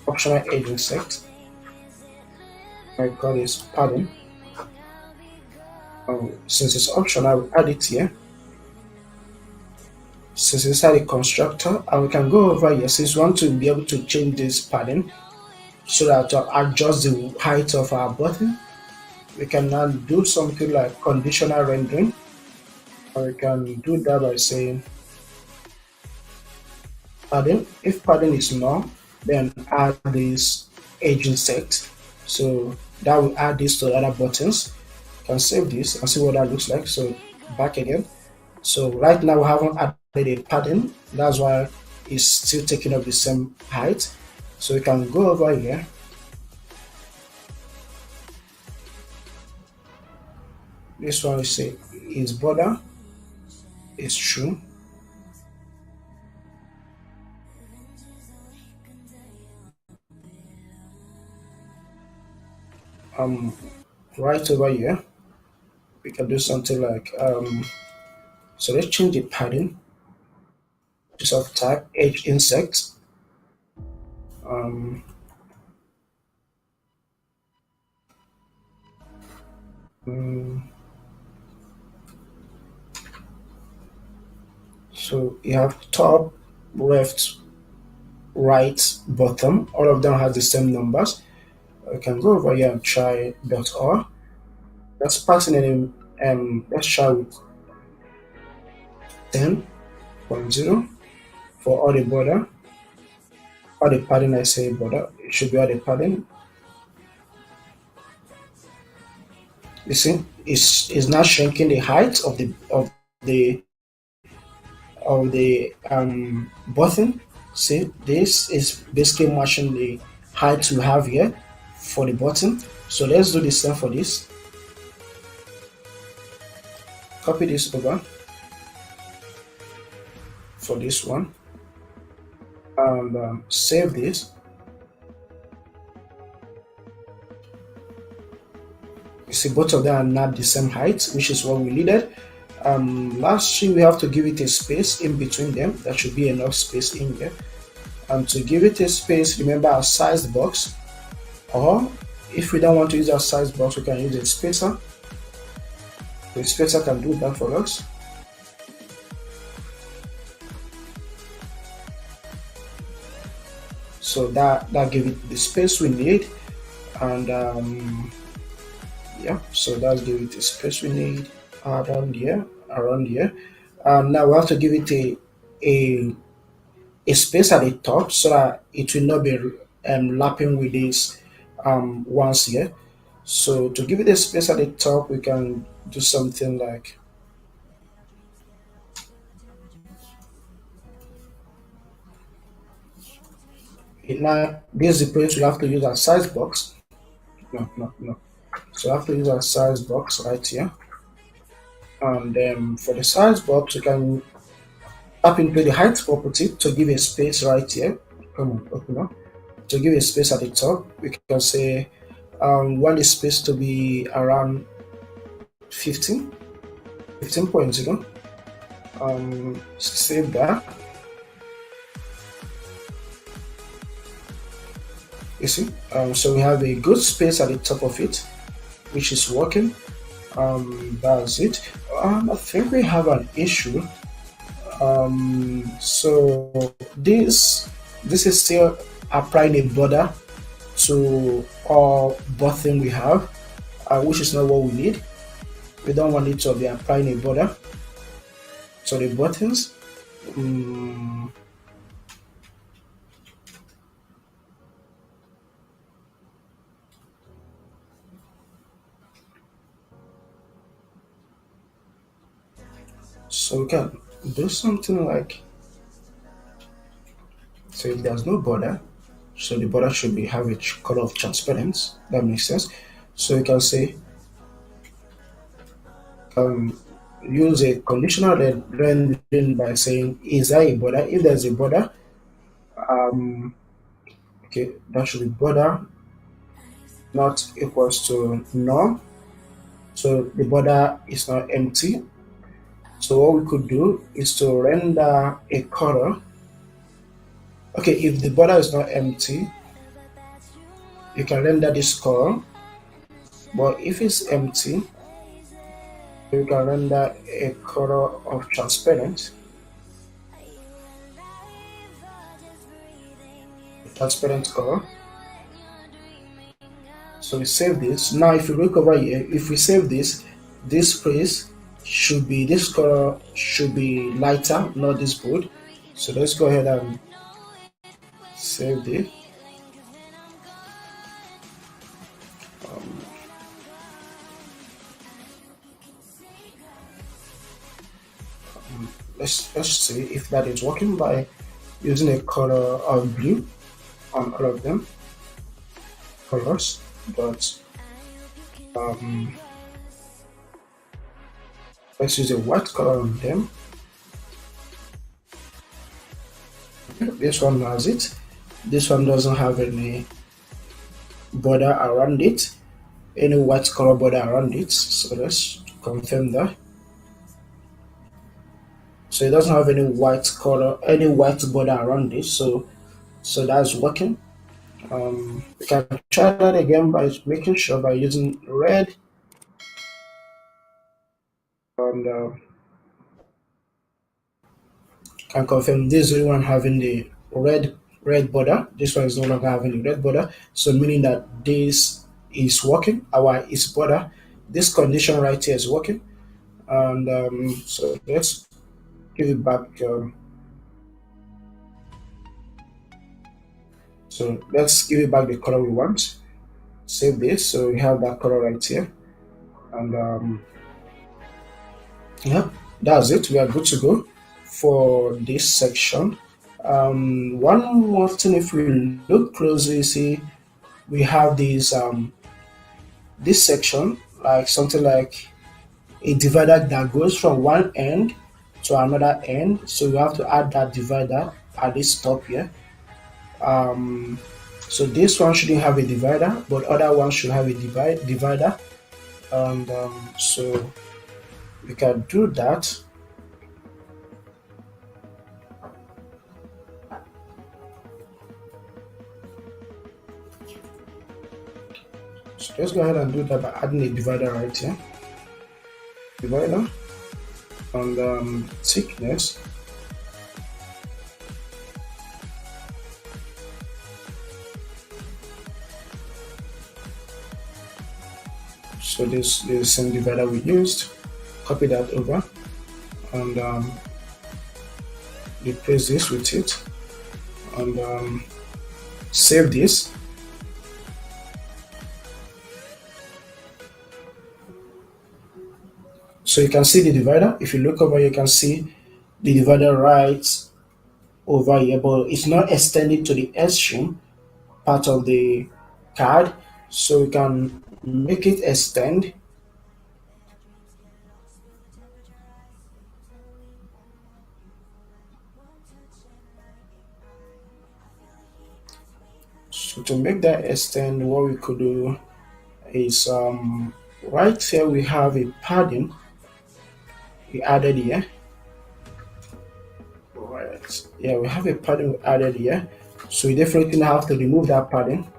optional edge insert. I call this padding. Since it's optional, we add it here. Since it's a constructor, and we can go over here since we want to be able to change this padding so that to adjust the height of our button. We can now do something like conditional rendering, or we can do that by saying padding. If padding is null, then add this edge insert. So that will add this to the other buttons. You can save this and see what that looks like. So back again. So right now we haven't added a padding. That's why it's still taking up the same height. So we can go over here. This one we say is border is true. Right over here we can do something like so let's change the padding. Just of type edge insect. So you have top, left, right, bottom. All of them have the same numbers. We can go over here and try .or. Let's pass in let's try with 10.0 for all the border. All the padding, I say border. It should be all the padding. You see, it's now shrinking the height of the button. See, this is basically matching the height we have here for the button. So let's do the same for this. Copy this over for this one and save this. You see, both of them are not the same height, which is what we needed. Lastly, we have to give it a space in between them. There should be enough space in here. And to give it a space, remember our size box, or if we don't want to use our size box, we can use a spacer. The spacer can do that for us. So that give it the space we need, and yeah, so that's give it the space we need around here. Now we have to give it a a space at the top so that it will not be lapping with this ones here. So to give it a space at the top, we can do something like now. This is the place we have to use our size box. No, no, no. So I have to use our size box right here. And for the size box, we can tap into the height property to give a space right here. Come on, open up. To give a space at the top, we can say we want the space to be around 15, 15.0. Save that. You see, so we have a good space at the top of it, which is working. That's it. I think we have an issue. So this is still applying a border to all button we have, which is not what we need. We don't want it to be applying a border to the buttons. So we can do something like, so if there's no border, so the border should be have a color of transparency. That makes sense. So you can say use a conditional rendering by saying is there a border? If there's a border, okay, that should be border not equals to null. So the border is not empty. So what we could do is to render a color. Okay, if the border is not empty, you can render this color. But if it's empty, you can render a color of transparent color. So we save this. Now if you look over here, if we save this place should be, this color should be lighter, not this bold. So let's go ahead and save this. Let's see if that is working by using a color of blue on all of them colors, but let's use a white color on them. This one has it. This one doesn't have any border around it, any white color border around it. So let's confirm that. So it doesn't have any white color, any white border around it. So that's working. We can try that again by making sure by using red and can confirm this is the one having the red border. This one is no longer having the red border, so meaning that this is working. Our is border. This condition right here is working, and so let's give it back. So let's give it back the color we want. Save this. So we have that color right here, and yeah, that's it. We are good to go for this section. One more thing, if we look closely, see we have this section, like something like a divider that goes from one end to another end. So you have to add that divider at this top here. So this one shouldn't have a divider, but other ones should have a divider, and so we can do that. So let's go ahead and do that by adding a divider right here. Divider and thickness. So this is the same divider we used. Copy that over and replace this with it and save this. So you can see the divider. If you look over, you can see the divider right over here, but it's not extended to the extreme part of the card. So we can make it extend. So to make that extend, what we could do is right here we have a padding we added here. Right. Yeah, we have a padding we added here. So we definitely have to remove that padding.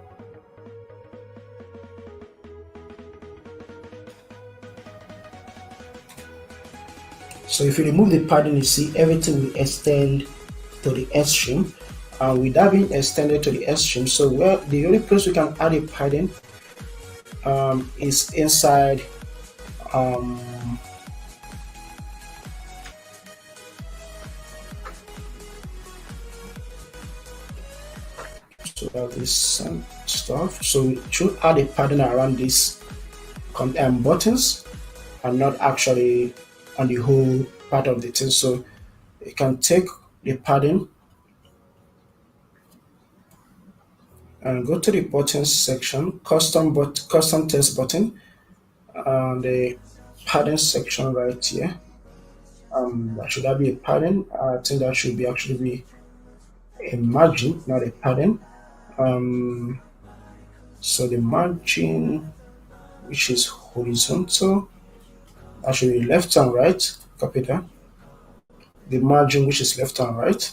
So if you remove the padding, you see everything will extend to the extreme. With that being extended to the extreme, so where the only place we can add a padding is inside so that is some stuff. So we should add a padding around these buttons and not actually on the whole part of the thing. So you can take the padding and go to the buttons section, custom text button, and the padding section right here. Should that be a padding? I think that should be actually be a margin, not a padding. So the margin, which is horizontal, that should be left and right. Copy that. The margin, which is left and right.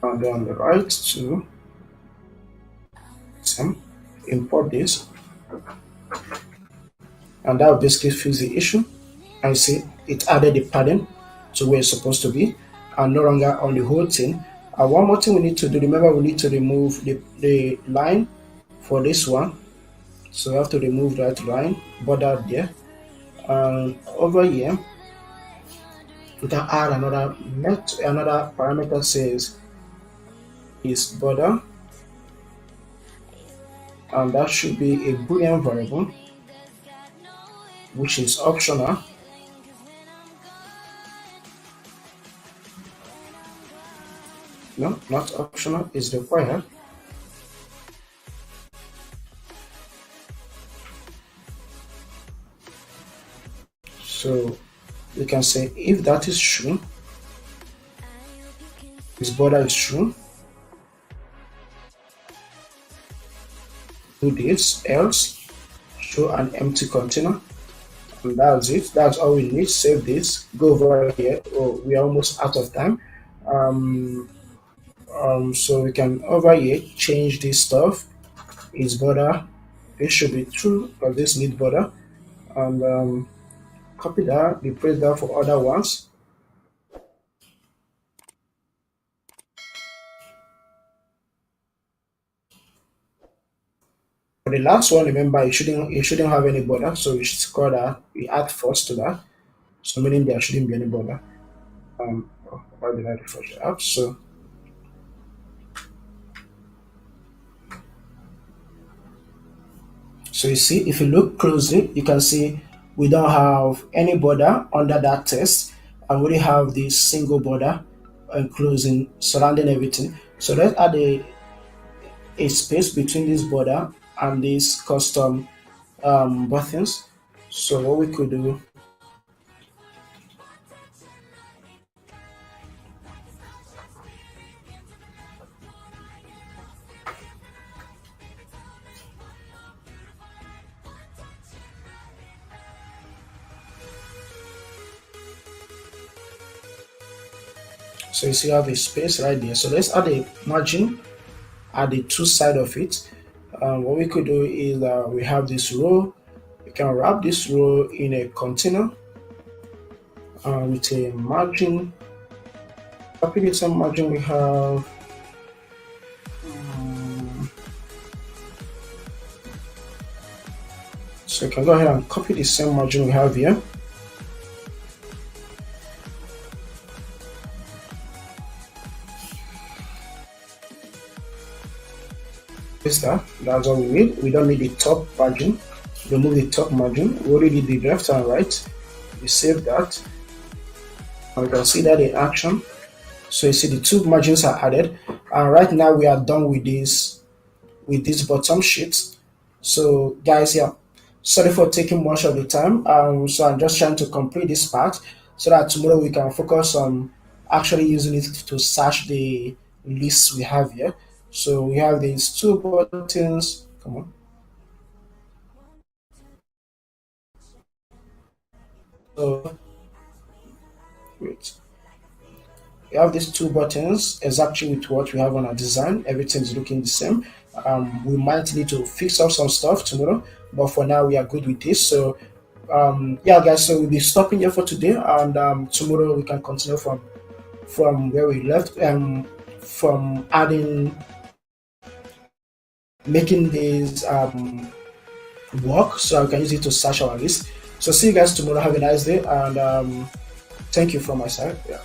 And then on the right to import this, and that will basically fix the issue. And see it added the padding to where it's supposed to be and no longer on the whole thing. And one more thing we need to do, remember we need to remove the line for this one. So we have to remove that line border there. And over here we can add another parameter says is border, and that should be a boolean variable which is optional. No, not optional, is required. So we can say if that is true, this border is true, do this, else show an empty container, and that's it. That's all we need. Save this, go over here. Oh, we are almost out of time. So we can over here change this stuff. Is border, this should be true, but this need border, and copy that, replace that for other ones. For the last one, remember it shouldn't have any border, so we should score that. We add false to that, so meaning there shouldn't be any border. Why did I refresh the app? So you see, if you look closely, you can see we don't have any border under that text, and we only have this single border enclosing surrounding everything. So let's add a space between this border and these custom buttons. So what we could do, So you see, you have a space right there. So let's add a margin at the two side of it. What we could do is we have this row. We can wrap this row in a container with a margin. Copy the same margin we have. So you can go ahead and copy the same margin we have here. That's all we need. We don't need the top margin. Remove the top margin. We already did the left and right. We save that. And we can see that in action. So you see the two margins are added. And right now we are done with this bottom sheet. So guys, yeah, sorry for taking much of the time. So I'm just trying to complete this part so that tomorrow we can focus on actually using it to search the lists we have here. So we have these two buttons. Come on. So wait. We have these two buttons exactly with what we have on our design. Everything's looking the same. We might need to fix up some stuff tomorrow, but for now we are good with this. So yeah, guys, so we'll be stopping here for today, and tomorrow we can continue from where we left, from adding, making this work so I can use it to search our list. So see you guys tomorrow. Have a nice day, and thank you from my side. Yeah.